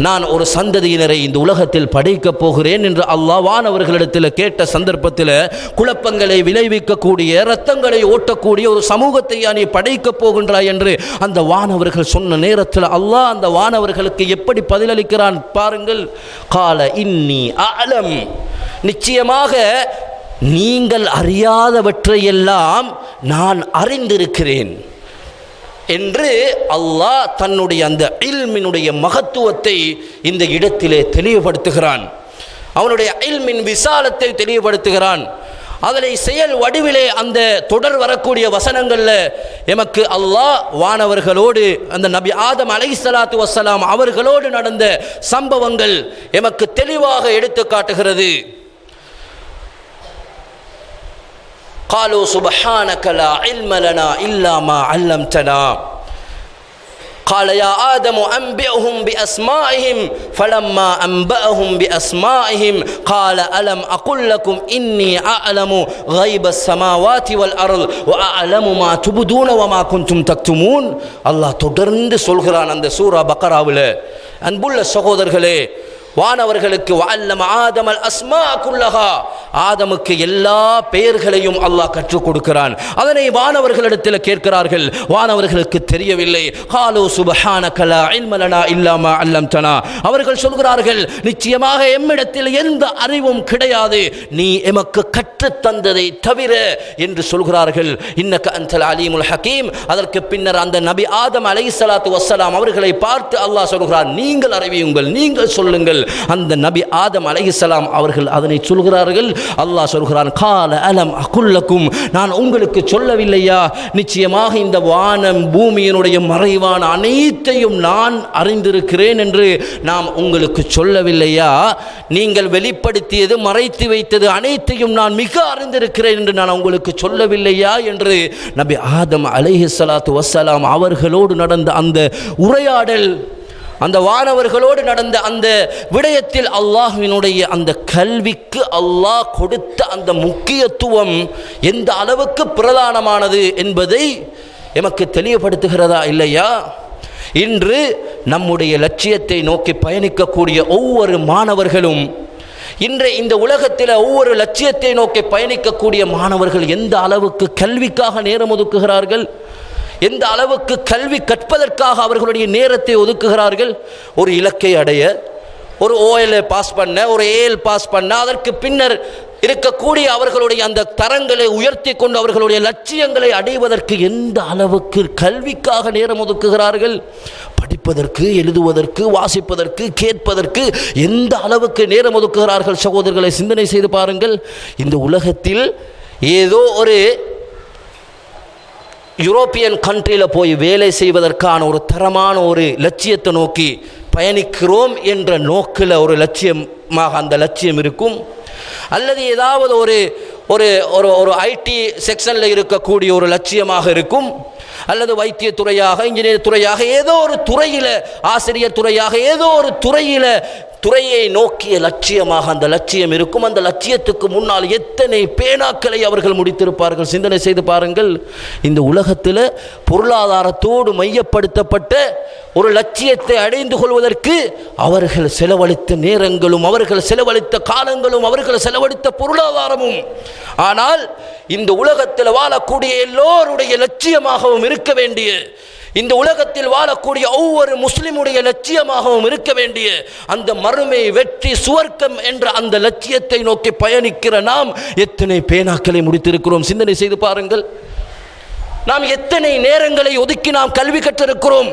B: நான் ஒரு சந்ததியினரை இந்த உலகத்தில் படைக்கப் போகிறேன் என்று அல்லாஹ் வானவர்களிடத்தில் கேட்ட சந்தர்ப்பத்தில் குழப்பங்களை விளைவிக்கக்கூடிய, இரத்தங்களை ஓட்டக்கூடிய ஒரு சமூகத்தை நீ படைக்கப் போகின்றாய் என்று அந்த வானவர்கள் சொன்ன நேரத்தில் அல்லாஹ் அந்த வானவர்களுக்கு எப்படி பதிலளிக்கிறான் பாருங்கள். கால இன்னி அலம், நிச்சயமாக நீங்கள் அறியாதவற்றையெல்லாம் நான் அறிந்திருக்கிறேன் என்று அல்லாஹ் தன்னுடைய அந்த இல்மினுடைய மகத்துவத்தை இந்த இடத்திலே தெளிவுபடுத்துகிறான். அவனுடைய இல்மின் விசாலத்தை தெளிவுபடுத்துகிறான். அதனை செயல் வடிவிலே அந்த தொடர் வரக்கூடிய வசனங்கள்ல எமக்கு அல்லாஹ் வானவர்களோடு அந்த நபி ஆதம் அலைஹிஸ்ஸலாத்து வஸ்ஸலாம் அவர்களோடு நடந்த சம்பவங்கள் எமக்கு தெளிவாக எடுத்து காட்டுகிறது. قالوا سبحانك لا علم لنا إلا ما علمتنا قال يا آدم أنبئهم بأسمائهم فلما أنبأهم بأسمائهم قال ألم أقل لكم إني أعلم غيب السماوات والأرض وأعلم ما تبدون وما كنتم تكتمون. அல்லாஹ் தொடர்ந்து சொல்கிறான் அந்த சூரா பக்ராவில். அன்புள்ள சகோதரர்களே, வானவர்களுக்கு வஅல்லம ஆதமல் அஸ்மா குல்லஹா, ஆதமுக்கு எல்லா பெயர்களையும் அல்லாஹ் கற்றுக் கொடுக்கிறான். அதனை வானவர்களிடத்தில் கேட்கிறார்கள், வானவர்களுக்கு தெரியவில்லை. காலு சுப்ஹானக லா இல்ம லனா இல்லா மா அல்லம்தனா, அவர்கள் சொல்கிறார்கள் நிச்சயமாக எம்மிடத்தில் எந்த அறிவும் கிடையாது, நீ எமக்கு கற்றுத் தந்ததை தவிர என்று சொல்கிறார்கள். இன்னக அன்தல் அலீமுல் ஹகீம். அதற்கு பின்னர் அந்த நபி ஆதம் அலைஹிஸ்ஸலாத்து வஸ்ஸலாம் அவர்களை பார்த்து அல்லாஹ் சொல்கிறார், நீங்கள் அறிவியுங்கள், நீங்கள் சொல்லுங்கள். அந்த நபி ஆதம் அலைஹிஸ்ஸலாம் அவர்கள் அதனை சொல்கிறார்கள். அல்லாஹ் சொல்கிறான், கால அலம் அகுல்லக்கும், நான் உங்களுக்கு சொல்லவில்லையா, நிச்சயமாக இந்த வானம் பூமியினுடைய மறைவான அனைத்தையும் நான் அறிந்திருக்கிறேன் என்று நாம் உங்களுக்கு சொல்லவில்லையா, நீங்கள் வெளிப்படுத்தியது மறைத்து வைத்தது அனைத்தையும் நான் மிக அறிந்திருக்கிறேன் என்று நான் உங்களுக்கு சொல்லவில்லையா என்று நபி ஆதம் அலைஹிஸ்ஸலாத்து வஸ்ஸலாம் அவர்களோடு நடந்த அந்த உரையாடல், அந்த வானவர்களோடு நடந்த அந்த விடயத்தில் அல்லாஹ்வினுடைய அந்த கல்விக்கு அல்லாஹ் கொடுத்த அந்த முக்கியத்துவம் எந்த அளவுக்கு பிரதானமானது என்பதை எமக்கு தெளிவுபடுத்துகிறதா இல்லையா? இன்று நம்முடைய லட்சியத்தை நோக்கி பயணிக்கக்கூடிய ஒவ்வொரு மாணவர்களும், இன்று இந்த உலகத்தில் ஒவ்வொரு லட்சியத்தை நோக்கி பயணிக்கக்கூடிய மாணவர்கள் எந்த அளவுக்கு கல்விக்காக நேரம் ஒதுக்குகிறார்கள், எந்த அளவுக்கு கல்வி கற்பதற்காக அவர்களுடைய நேரத்தை ஒதுக்குகிறார்கள். ஒரு இலக்கை அடைய, ஒரு OL பாஸ் பண்ண, ஒரு AL பாஸ் பண்ண, அதற்கு பின்னர் இருக்கக்கூடிய அவர்களுடைய அந்த தரங்களை உயர்த்தி கொண்டு அவர்களுடைய லட்சியங்களை அடைவதற்கு எந்த அளவுக்கு கல்விக்காக நேரம் ஒதுக்குகிறார்கள். படிப்பதற்கு, எழுதுவதற்கு, வாசிப்பதற்கு, கேட்பதற்கு எந்த அளவுக்கு நேரம் ஒதுக்குகிறார்கள் சகோதரர்களை சிந்தனை செய்து பாருங்கள். இந்த உலகத்தில் ஏதோ ஒரு யூரோப்பியன் கண்ட்ரியில் போய் வேலை செய்வதற்கான ஒரு தரமான ஒரு லட்சியத்தை நோக்கி பயணிக்கிறோம் என்ற நோக்கில் ஒரு லட்சியமாக அந்த லட்சியம் இருக்கும். அல்லது ஏதாவது ஒரு ஒரு ஒரு ஐடி செக்ஷனில் இருக்கக்கூடிய ஒரு லட்சியமாக இருக்கும். அல்லது வைத்தியத்துறையாக, இன்ஜினியர் துறையாக, ஏதோ ஒரு துறையில், ஆசிரியர் துறையாக, ஏதோ ஒரு துறையை நோக்கிய லட்சியமாக அந்த லட்சியம் இருக்கும். அந்த லட்சியத்துக்கு முன்னால் எத்தனை பேனாக்களை அவர்கள் முடித்திருப்பார்கள். சிந்தனை செய்து பாருங்கள். இந்த உலகத்தில் பொருளாதாரத்தோடு மையப்படுத்தப்பட்ட ஒரு லட்சியத்தை அடைந்து கொள்வதற்கு அவர்கள் செலவழித்த நேரங்களும், அவர்கள் செலவழித்த காலங்களும், அவர்கள் செலவழித்த பொருளாதாரமும், ஆனால் இந்த உலகத்தில் வாழக்கூடிய எல்லோருடைய லட்சியமாகவும் இருக்க வேண்டிய, இந்த உலகத்தில் வாழக்கூடிய ஒவ்வொரு முஸ்லிமுடைய லட்சியமாகவும் இருக்க வேண்டிய அந்த மறுமை, வெற்றி, சுவர்க்கம் என்ற அந்த லட்சியத்தை நோக்கி பயணிக்கிற நாம் எத்தனை பேனாக்களை முடித்திருக்கிறோம். சிந்தனை செய்து பாருங்கள். நாம் எத்தனை நேரங்களை ஒதுக்கி நாம் கல்வி கற்றிருக்கிறோம்.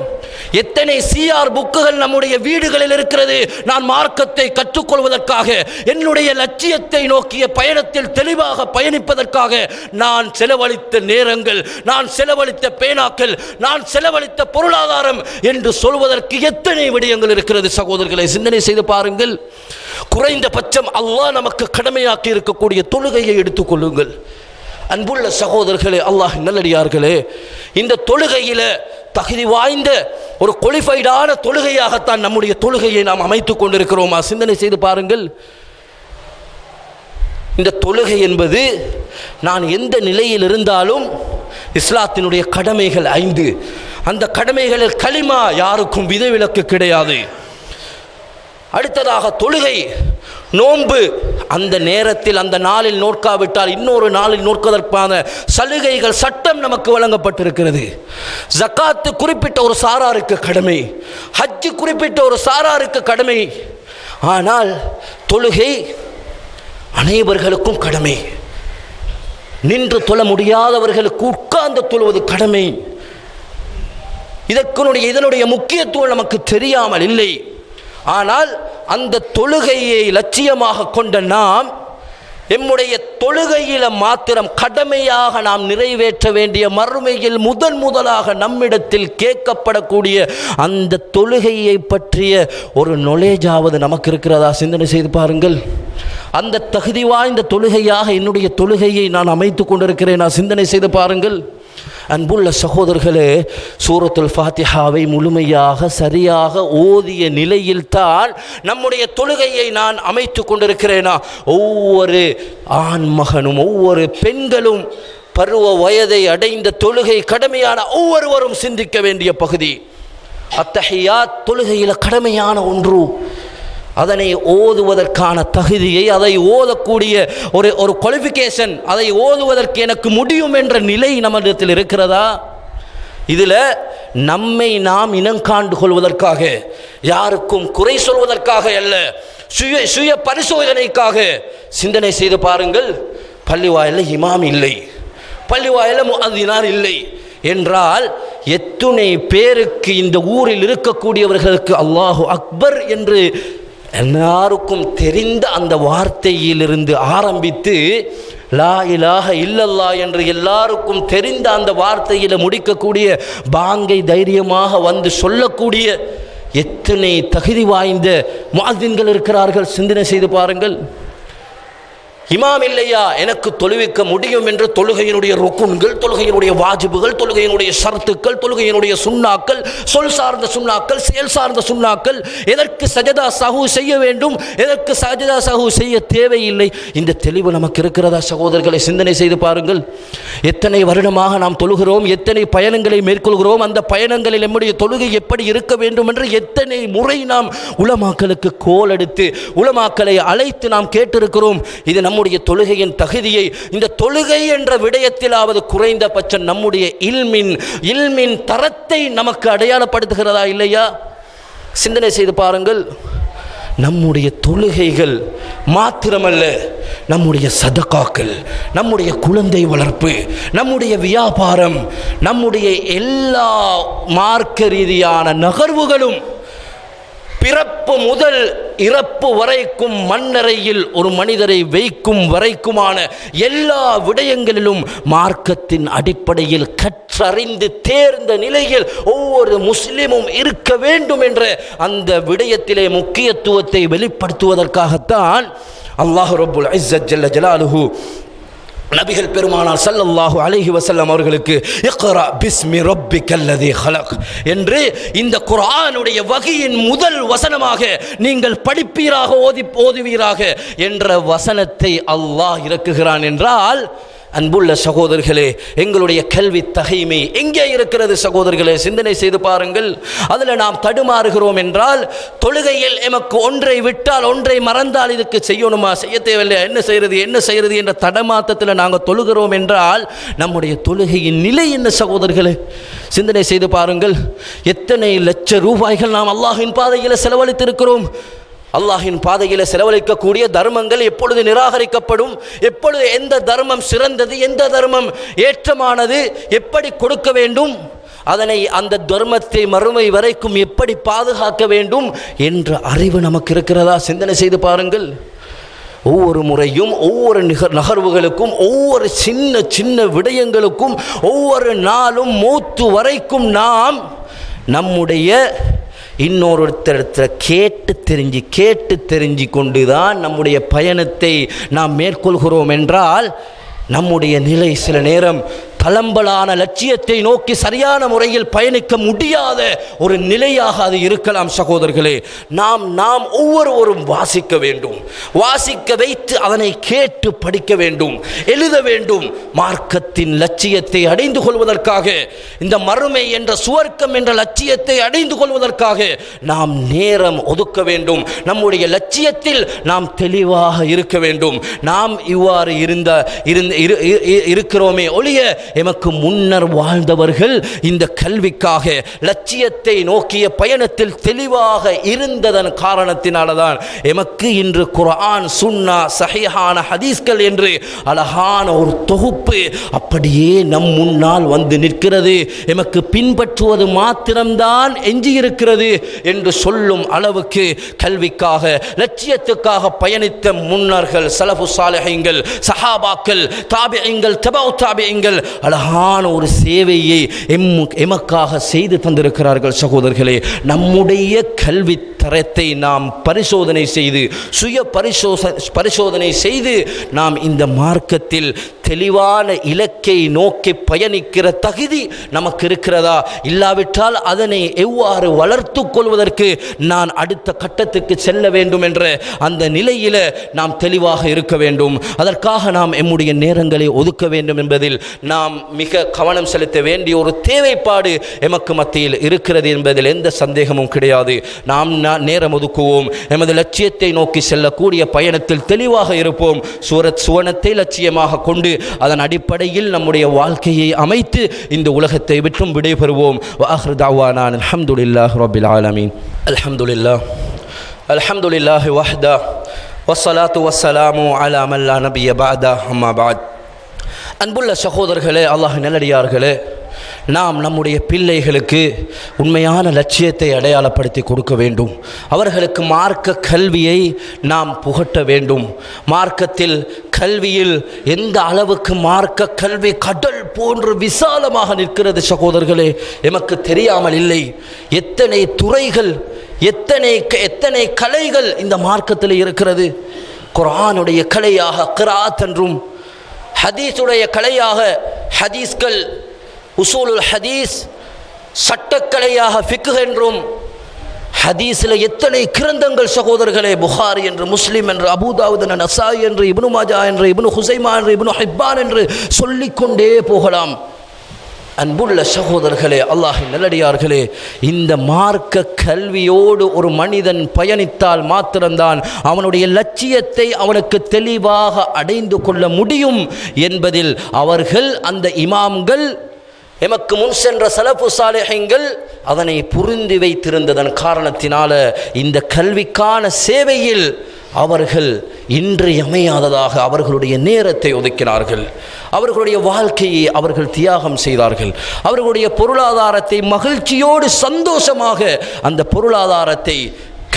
B: எத்தனை CR புக்குகள் நம்முடைய வீடுகளில் இருக்கிறது. நான் மார்க்கத்தை கற்றுக்கொள்வதற்காக, என்னுடைய லட்சியத்தை நோக்கிய பயணத்தில் தெளிவாக பயணிப்பதற்காக நான் செலவழித்த நேரங்கள், நான் செலவழித்த பேனாக்கள், நான் செலவழித்த பொருளாதாரம் என்று சொல்வதற்கு எத்தனை விடயங்கள் இருக்கிறது சகோதரர்களை சிந்தனை செய்து பாருங்கள். குறைந்தபட்சம் அல்லாஹ் நமக்கு கடமையாக்கி இருக்கக்கூடிய தொழுகையை எடுத்துக்கொள்ளுங்கள். அன்புள்ள சகோதரர்களே, அல்லாஹ் நல்லடியார்களே, இந்த தொழுகையில தகுதி வாய்ந்த ஒரு குவாலிஃபைடான தொழுகையாகத்தான் நம்முடைய தொழுகையை நாம் அமைத்துக் கொண்டிருக்கிறோமா? சிந்தனை செய்து பாருங்கள். இந்த தொழுகை என்பது நான் எந்த நிலையில் இருந்தாலும் இஸ்லாத்தினுடைய கடமைகள் 5. அந்த கடமைகளில் கலிமா யாருக்கும் விதிவிலக்கு கிடையாது. அடுத்ததாக தொழுகை, நோன்பு, அந்த நேரத்தில் அந்த நாளில் நோக்காவிட்டால் இன்னொரு நாளில் நோக்குவதற்கான சலுகைகள், சட்டம் நமக்கு வழங்கப்பட்டிருக்கிறது. ஜக்காத்து குறிப்பிட்ட ஒரு சாராருக்கு கடமை, ஹஜ்ஜு குறிப்பிட்ட ஒரு சாராருக்கு கடமை. ஆனால் தொழுகை அனைவர்களுக்கும் கடமை. நின்று தொழ முடியாதவர்களுக்கு உட்கார்ந்து தொழுவது கடமை. இதனுடைய முக்கியத்துவம் நமக்கு தெரியாமல் இல்லை. ஆனால் அந்த தொழுகையை லட்சியமாக கொண்ட நாம் எம்முடைய தொழுகையில மாத்திரம் கடமையாக நாம் நிறைவேற்ற வேண்டிய மறுமையில் முதலாக நம்மிடத்தில் கேட்கப்படக்கூடிய அந்த தொழுகையை பற்றிய ஒரு நொலேஜாவது நமக்கு இருக்கிறதா? சிந்தனை செய்து பாருங்கள். அந்த தகுதி வாய்ந்த தொழுகையாக என்னுடைய தொழுகையை நான் அமைத்து கொண்டிருக்கிறேன். சிந்தனை செய்து பாருங்கள். அன்புள்ள சகோதரர்களே, சூரத்துல் ஃபாத்திஹாவை முழுமையாக சரியாக ஓதிய நிலையில்தான் நம்முடைய தொழுகையை நான் அமைத்து கொண்டிருக்கிறேனா? ஒவ்வொரு ஆண் மகனும் ஒவ்வொரு பெண்களும் பருவ வயதை அடைந்த தொழுகை கடமையான ஒவ்வொருவரும் சிந்திக்க வேண்டிய பகுதி. அத்தஹியாத் தொழுகையில் கடமையான ஒன்று. அதனை ஓதுவதற்கான தகுதியை, அதை ஓதக்கூடிய ஒரு குவாலிஃபிகேஷன், அதை ஓதுவதற்கு எனக்கு முடியும் என்ற நிலை நம்மிடத்தில் இருக்கிறதா? இதில் நம்மை நாம் இனங்காண்டு கொள்வதற்காக, யாருக்கும் குறை சொல்வதற்காக அல்ல, சுய பரிசோதனைக்காக சிந்தனை செய்து பாருங்கள். பள்ளிவாயிலில் இமாம் இல்லை, பள்ளிவாயிலில் முஅத்தினார் இல்லை என்றால் எத்துணை பேருக்கு இந்த ஊரில் இருக்கக்கூடியவர்களுக்கு அல்லாஹு அக்பர் என்று எல்லாருக்கும் தெரிந்த அந்த வார்த்தையிலிருந்து ஆரம்பித்து லா இலாஹ இல்லல்லா என்று எல்லாருக்கும் தெரிந்த அந்த வார்த்தையில் முடிக்கக்கூடிய பாங்கை தைரியமாக வந்து சொல்லக்கூடிய எத்தனை தகுதி வாய்ந்த முஅத்தின்கள் இருக்கிறார்கள். சிந்தனை செய்து பாருங்கள். இமாம் இல்லையா, எனக்கு தொழுவிக்க முடியும் என்று தொழுகையினுடைய ருக்குன்கள், தொழுகையினுடைய வாஜிபுகள், தொழுகையினுடைய ஷர்த்துக்கள், தொழுகையினுடைய சுன்னாக்கள், சொல் சார்ந்த சுன்னாக்கள், செயல் சார்ந்த சுன்னாக்கள், எதற்கு சஜதா சஹூ செய்ய வேண்டும், எதற்கு சஜதா சஹூ செய்ய தேவையில்லை, இந்த தெளிவு நமக்கு இருக்கிறதா? சகோதரர்களை சிந்தனை செய்து பாருங்கள். எத்தனை வருடமாக நாம் தொழுகிறோம், எத்தனை பயணங்களை மேற்கொள்கிறோம், அந்த பயணங்களில் நம்முடைய தொழுகை எப்படி இருக்க வேண்டும் என்று எத்தனை முறை நாம் உலமாக்களுக்கு கோல் எடுத்து உலமாக்களை அழைத்து நாம் கேட்டிருக்கிறோம். இது நம்முடைய தொழுகையின் தகுதியை, இந்த தொழுகை என்ற விடயத்திலாவது குறைந்தபட்சம் நம்முடைய இல்மின் தரத்தை நமக்கு அடையாளப்படுத்துகிறதா இல்லையா? சிந்தனை செய்து பாருங்கள். நம்முடைய தொழுகைகள் மாத்திரமல்ல, நம்முடைய சதகாக்கள், நம்முடைய குழந்தை வளர்ப்பு, நம்முடைய வியாபாரம், நம்முடைய எல்லா மார்க்க ரீதியான நகர்வுகளும் பிறப்பு முதல் இறப்பு வரைக்கும் மண்ணறையில் ஒரு மனிதரை வைக்கும் வரைக்குமான எல்லா விடயங்களிலும் மார்க்கத்தின் அடிப்படையில் கற்றறிந்து தேர்ந்த நிலையில் ஒவ்வொரு முஸ்லிமும் இருக்க வேண்டும் என்ற அந்த விடயத்திலே முக்கியத்துவத்தை வெளிப்படுத்துவதற்காகத்தான் அல்லாஹ் ரப்புல் இஸ்ஸத் ஜல்ல ஜலாலுஹு நபிகள் பெருமானார் ஸல்லல்லாஹு அலைஹி வஸல்லம் அவர்களுக்கு இக்ரா பிஸ்மி ரப்பிக்கல்லதீ ஹலக் என்று இந்த குர்ஆனுடைய வஹியின் முதல் வசனமாக நீங்கள் படிப்பீராக ஓதுவீராக என்ற வசனத்தை அல்லாஹ் இறக்குகிறான் என்றால், அன்புள்ள சகோதரர்களே, எங்களுடைய கல்வி தகைமை எங்கே இருக்கிறது? சகோதரர்களே, சிந்தனை செய்து பாருங்கள். அதில் நாம் தடுமாறுகிறோம் என்றால், தொழுகையில் எமக்கு ஒன்றை விட்டால் ஒன்றை மறந்தால் இதுக்கு செய்யணுமா, செய்ய தேவையில்லை, என்ன செய்கிறது என்ற தடமாத்தத்தில் நாங்கள் தொழுகிறோம் என்றால் நம்முடைய தொழுகையின் நிலை என்ன? சகோதரர்களே, சிந்தனை செய்து பாருங்கள். எத்தனை லட்ச ரூபாய்கள் நாம் அல்லாஹ்வின் பாதையில் செலவழித்திருக்கிறோம். அல்லாஹின் பாதையில் செலவழிக்கக்கூடிய தர்மங்கள் எப்பொழுது நிராகரிக்கப்படும், எப்பொழுது எந்த தர்மம் சிறந்தது, எந்த தர்மம் ஏற்றமானது, எப்படி கொடுக்க வேண்டும், அதனை அந்த தர்மத்தை மறுமை வரைக்கும் எப்படி பாதுகாக்க வேண்டும் என்ற அறிவு நமக்கு இருக்கிறதா? சிந்தனை செய்து பாருங்கள். ஒவ்வொரு முறையும் ஒவ்வொரு நகர்வுகளுக்கும் ஒவ்வொரு சின்ன சின்ன விடயங்களுக்கும் ஒவ்வொரு நாளும் மூத்து வரைக்கும் நாம் நம்முடைய இன்னொருத்தர் கேட்டு தெரிஞ்சு கொண்டு தான் நம்முடைய பயணத்தை நாம் மேற்கொள்கிறோம் என்றால் நம்முடைய நிலை சில நேரம் தளம்பலான லட்சியத்தை நோக்கி சரியான முறையில் பயணிக்க முடியாத ஒரு நிலையாக அது இருக்கலாம். சகோதரர்களே, நாம் ஒவ்வொருவரும் வாசிக்க வேண்டும், வாசிக்க வைத்து அதனை கேட்டு படிக்க வேண்டும், எழுத வேண்டும். மார்க்கத்தின் லட்சியத்தை அடைந்து கொள்வதற்காக, இந்த மறுமை என்ற சுவர்க்கம் என்ற லட்சியத்தை அடைந்து கொள்வதற்காக நாம் நேரம் ஒதுக்க வேண்டும். நம்முடைய லட்சியத்தில் நாம் தெளிவாக இருக்க வேண்டும். நாம் இவ்வாறு இருக்கிறோமே ஒழிய எமக்கு முன்னர் வாழ்ந்தவர்கள் இந்த கல்விக்காக லட்சியத்தை நோக்கிய பயணத்தில் தெளிவாக இருந்ததன் காரணத்தினால்தான் எமக்கு இன்று குர்ஆன், சுன்னா, சஹீஹான ஹதீஸ்கள் என்று அழகான ஒரு தொகுப்பு அப்படியே நம் முன்னால் வந்து நிற்கிறது. எமக்கு பின்பற்றுவது மாத்திரம்தான் எஞ்சியிருக்கிறது என்று சொல்லும் அளவுக்கு கல்விக்காக லட்சியத்துக்காக பயணித்த முன்னர்கள், ஸலஃபு ஸாலிஹீன்கள், சஹாபாக்கள், தாபிஈன்கள், தபஉ தாபிஈன்கள் அழகான ஒரு சேவையை எமக்காக செய்து தந்திருக்கிறார்கள். சகோதரர்களே, நம்முடைய கல்வி தரத்தை நாம் பரிசோதனை செய்து சுய பரிசோதனை செய்து நாம் இந்த மார்க்கத்தில் தெளிவான இலக்கை நோக்கி பயணிக்கிற தகுதி நமக்கு இருக்கிறதா, இல்லாவிட்டால் அதனை எவ்வாறு வளர்த்து கொள்வதற்கு நான் அடுத்த கட்டத்துக்கு செல்ல வேண்டும் என்ற அந்த நிலையில் நாம் தெளிவாக இருக்க வேண்டும். அதற்காக நாம் எம்முடைய நேரங்களை ஒதுக்க வேண்டும் என்பதில் நாம் மிக கவனம் செலுத்த வேண்டிய ஒரு தேவைப்பாடு எமக்கு மத்தியில் இருக்கிறது என்பதில் எந்த சந்தேகமும் கிடையாது. நாம் நேரம் ஒதுக்குவோம், எமது லட்சியத்தை நோக்கி செல்லக்கூடிய பயணத்தில் தெளிவாக இருப்போம். சுவனத்தை லட்சியமாக கொண்டு அதன் அடிப்படையில் நம்முடைய வாழ்க்கையை அமைத்து இந்த உலகத்தை விட்டும் விடைபெறுவோம். வஆகிரு தஅவானா அல்ஹம்துலில்லாஹி ரப்பில் ஆலமீன். அல்ஹம்துலில்லாஹி வஹ்தா வஸ்ஸலாத்து வஸ்ஸலாமு அலா மன் லா நபிய பஅதா அம்மா பஅத். அன்புள்ள சகோதரர்களே, அல்லாஹ் நல்லடியார்களே, நாம் நம்முடைய பிள்ளைகளுக்கு உண்மையான லட்சியத்தை அடையாளப்படுத்தி கொடுக்க வேண்டும். அவர்களுக்கு மார்க்க கல்வியை நாம் புகட்ட வேண்டும். மார்க்கத்தில் கல்வியில் எந்த அளவுக்கு மார்க்க கல்வி கடல் போன்று விசாலமாக நிற்கிறது சகோதரர்களே, எமக்கு தெரியாமல் இல்லை. எத்தனை துறைகள், எத்தனை கலைகள் இந்த மார்க்கத்தில் இருக்கிறது. குர்ஆனுடைய கலையாக கிராத் என்றும், ஹதீஸுடைய கலையாக ஹதீஸ்கள், உசூலுல் ஹதீஸ், சட்டக்கலையாக ஃபிக்ஹ் என்றும், ஹதீஸில் எத்தனை கிரந்தங்கள் சகோதரர்களே, புகாரி என்று, முஸ்லிம் என்று, அபூதாவுத் என்று, நசாயி என்று, இப்னு மாஜா என்று, இப்னு ஹுசைமா என்று, இப்னு ஹிப்பான் என்று சொல்லிக்கொண்டே போகலாம். அன்புள்ள சகோதரர்களே, அல்லாஹ்வின் நல்லடியார்களே, இந்த மார்க்க கல்வியோடு ஒரு மனிதன் பயணித்தால் மாத்திரம்தான் அவனுடைய லட்சியத்தை அவனுக்கு தெளிவாக அடைந்து கொள்ள முடியும் என்பதில் அவர்கள், அந்த இமாம்கள், எமக்கு முன் சென்ற ஸலஃபு ஸாலிஹீன்கள் அதனை புரிந்து வைத்திருந்ததன் காரணத்தினால இந்த கல்விக்கான சேவையில் அவர்கள் இன்றியமையாததாக அவர்களுடைய நேரத்தை ஒதுக்கினார்கள். அவர்களுடைய வாழ்க்கையை அவர்கள் தியாகம் செய்தார்கள். அவர்களுடைய பொருளாதாரத்தை மகிழ்ச்சியோடு சந்தோஷமாக அந்த பொருளாதாரத்தை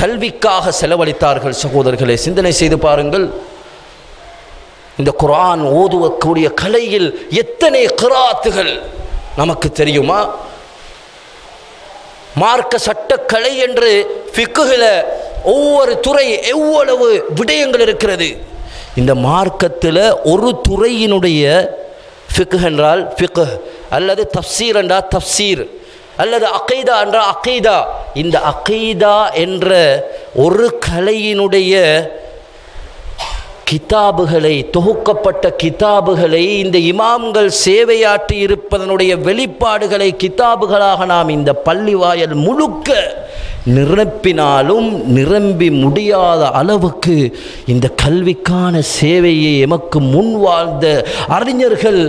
B: கல்விக்காக செலவழித்தார்கள். சகோதரர்களை சிந்தனை செய்து பாருங்கள். இந்த குர்ஆன் ஓதுவக்கூடிய கலையில் எத்தனை கிராத்துகள் நமக்கு தெரியுமா? மார்க்க சட்டக்கலை என்று ஃபிக்ஹில் ஒவ்வொரு துறை எவ்வளவு விடயங்கள் இருக்கிறது. இந்த மார்க்கத்தில் ஒரு துறையினுடைய ஃபிக்ஹ் என்றால் ஃபிக்ஹ், அல்லது தஃப்சீர் என்றால் தஃப்சீர், அல்லது அகீதா என்றால் அகீதா. இந்த அகீதா என்ற ஒரு கலையினுடைய கிதாபுகளை, தொகுக்கப்பட்ட கிதாபுகளை, இந்த இமாம்கள் சேவையாற்றி இருப்பதனுடைய வெளிப்பாடுகளை கிதாபுகளாக நாம் இந்த பள்ளிவாயல் முழுக்க நிரப்பினாலும் நிரம்பி முடியாத அளவுக்கு இந்த கல்விக்கான சேவையை எமக்கு முன் வாழ்ந்த அறிஞர்கள்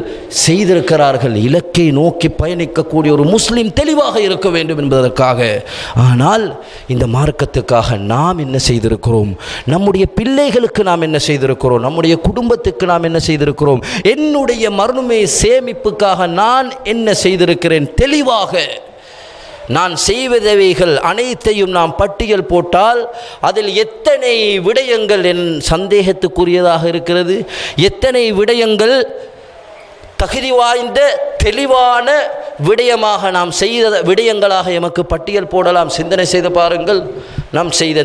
B: செய்திருக்கிறார்கள். இலக்கை நோக்கி பயணிக்கக்கூடிய ஒரு முஸ்லிம் தெளிவாக இருக்க வேண்டும் என்பதற்காக. ஆனால் இந்த மார்க்கத்துக்காக நாம் என்ன செய்திருக்கிறோம்? நம்முடைய பிள்ளைகளுக்கு நாம் என்ன செய்திருக்கிறோம்? நம்முடைய குடும்பத்துக்கு நாம் என்ன செய்திருக்கிறோம்? என்னுடைய மறுமை சேமிப்புக்காக நான் என்ன செய்திருக்கிறேன்? தெளிவாக நான் செய்வதவைகள் அனைத்தையும் நாம் பட்டியல் போட்டால் அதில் எத்தனை விடயங்கள் என் சந்தேகத்துக்குரியதாக இருக்கிறது, எத்தனை விடயங்கள் தகுதி வாய்ந்த தெளிவான விடயமாக நாம் செய்த விடயங்களாக எமக்கு பட்டியல் போடலாம். சிந்தனை செய்து பாருங்கள்.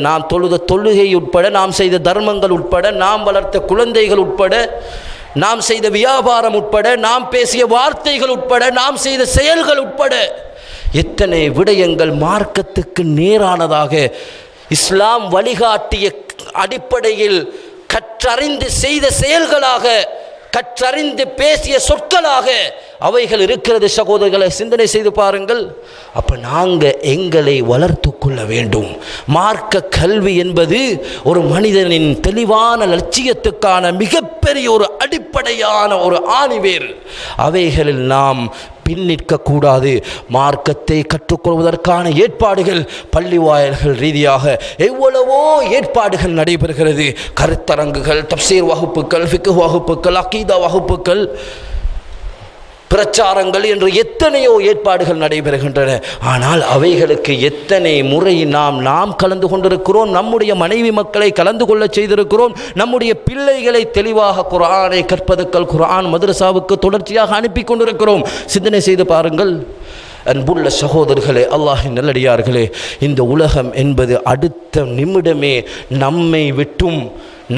B: நாம் தொழுத தொழுகை உட்பட, நாம் செய்த தர்மங்கள் உட்பட, நாம் வளர்த்த குழந்தைகள் உட்பட, நாம் செய்த வியாபாரம் உட்பட, நாம் பேசிய வார்த்தைகள் உட்பட, நாம் செய்த செயல்கள் உட்பட எத்தனை விடயங்கள் மார்க்கத்துக்கு நேரானதாக இஸ்லாம் வழிகாட்டிய அடிப்படையில் கற்றறிந்து செய்த செயல்களாக கற்றறிந்து பேசிய சொற்களாக அவைகள் இருக்கிறது. சகோதரர்களை சிந்தனை செய்து பாருங்கள். அப்போ நாங்கள் எங்களை வளர்த்து கொள்ள வேண்டும். மார்க்க கல்வி என்பது ஒரு மனிதனின் தெளிவான லட்சியத்துக்கான மிகப்பெரிய ஒரு அடிப்படையான ஒரு ஆணிவேர். அவைகளில் நாம் பின்னிற்கக்கூடாது. மார்க்கத்தை கற்றுக்கொள்வதற்கான ஏற்பாடுகள் பள்ளி வாயில்கள் ரீதியாக எவ்வளவோ ஏற்பாடுகள் நடைபெறுகிறது. கருத்தரங்குகள், தப்சீர் வகுப்புகள், ஃபிக்ஹ் வகுப்புகள், அகீதா வகுப்புகள், பிரச்சாரங்கள் என்று எத்தனையோ ஏற்பாடுகள் நடைபெறுகின்றன. ஆனால் அவைகளுக்கு எத்தனை முறை நாம் கலந்து கொண்டிருக்கிறோம்? நம்முடைய மனைவி மக்களை கலந்து கொள்ள செய்திருக்கிறோம். நம்முடைய பிள்ளைகளை தெளிவாக குர்ஆனை கற்பதற்காக குர்ஆன் மதரசாவுக்கு தொடர்ச்சியாக அனுப்பி கொண்டிருக்கிறோம். சிந்தனை செய்து பாருங்கள். அன்புள்ள சகோதரர்களே, அல்லாஹின் நல்லடியார்களே, இந்த உலகம் என்பது அடுத்த நிமிடமே நம்மை விட்டும்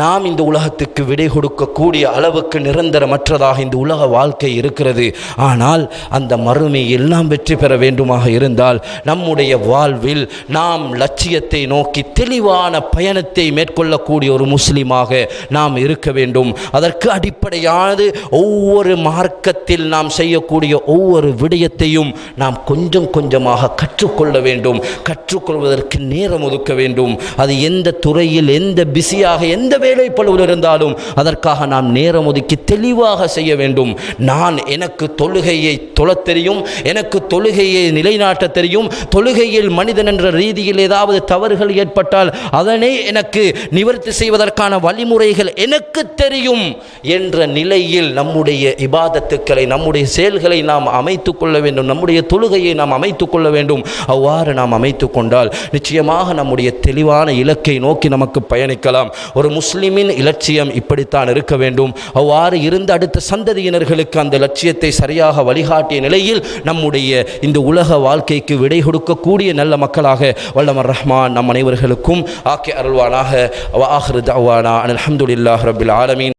B: நாம் இந்த உலகத்துக்கு விடை கொடுக்கக்கூடிய அளவுக்கு நிரந்தரமற்றதாக இந்த உலக வாழ்க்கை இருக்கிறது. ஆனால் அந்த மறுமையில் நாம் வெற்றி பெற வேண்டுமாக இருந்தால் நம்முடைய வாழ்வில் நாம் லட்சியத்தை நோக்கி தெளிவான பயணத்தை மேற்கொள்ளக்கூடிய ஒரு முஸ்லீமாக நாம் இருக்க வேண்டும். அதற்கு அடிப்படையானது ஒவ்வொரு மார்க்கத்தில் நாம் செய்யக்கூடிய ஒவ்வொரு விடயத்தையும் நாம் கொஞ்சம் கொஞ்சமாக கற்றுக்கொள்ள வேண்டும். கற்றுக்கொள்வதற்கு நேரம் ஒதுக்க வேண்டும். அது எந்த துறையில், எந்த பிஸியாக, எந்த வேலை பளுவில் இருந்தாலும் அதற்காக நாம் நேரம் ஒதுக்கி தெளிவாக செய்ய வேண்டும். எனக்கு தொழுகையை தொழத் தெரியும், எனக்கு தொழுகையை நிலைநாட்ட தெரியும், தொழுகையில் மனிதன் என்ற ரீதியில் ஏதாவது தவறுகள் ஏற்பட்டால் அதனை எனக்கு நிவர்த்தி செய்வதற்கான வழிமுறைகள் எனக்கு தெரியும் என்ற நிலையில் நம்முடைய இபாதத்துக்களை, நம்முடைய செயல்களை நாம் அமைத்துக் கொள்ள வேண்டும். நம்முடைய தொழுகையை நாம் அமைத்துக் கொள்ள வேண்டும். அவ்வாறு நாம் அமைத்துக் கொண்டால் நிச்சயமாக நம்முடைய தெளிவான இலக்கை நோக்கி நமக்கு பயணிக்கலாம். ஒரு முஸ்லிமின் இலட்சியம் இப்படித்தான் இருக்க வேண்டும். அவ்வாறு இருந்த அடுத்த சந்ததியினர்களுக்கு அந்த லட்சியத்தை சரியாக வழிகாட்டிய நிலையில் நம்முடைய இந்த உலக வாழ்க்கைக்கு விடை கொடுக்கக்கூடிய நல்ல மக்களாக வல்லவர் ரஹ்மான் நம் அனைவர்களுக்கும் ஆக்கி அருள்வானாக. வ ஆகிரு தஅவானா அல்ஹம்துலில்லாஹி ரப்பில் ஆலமீன்.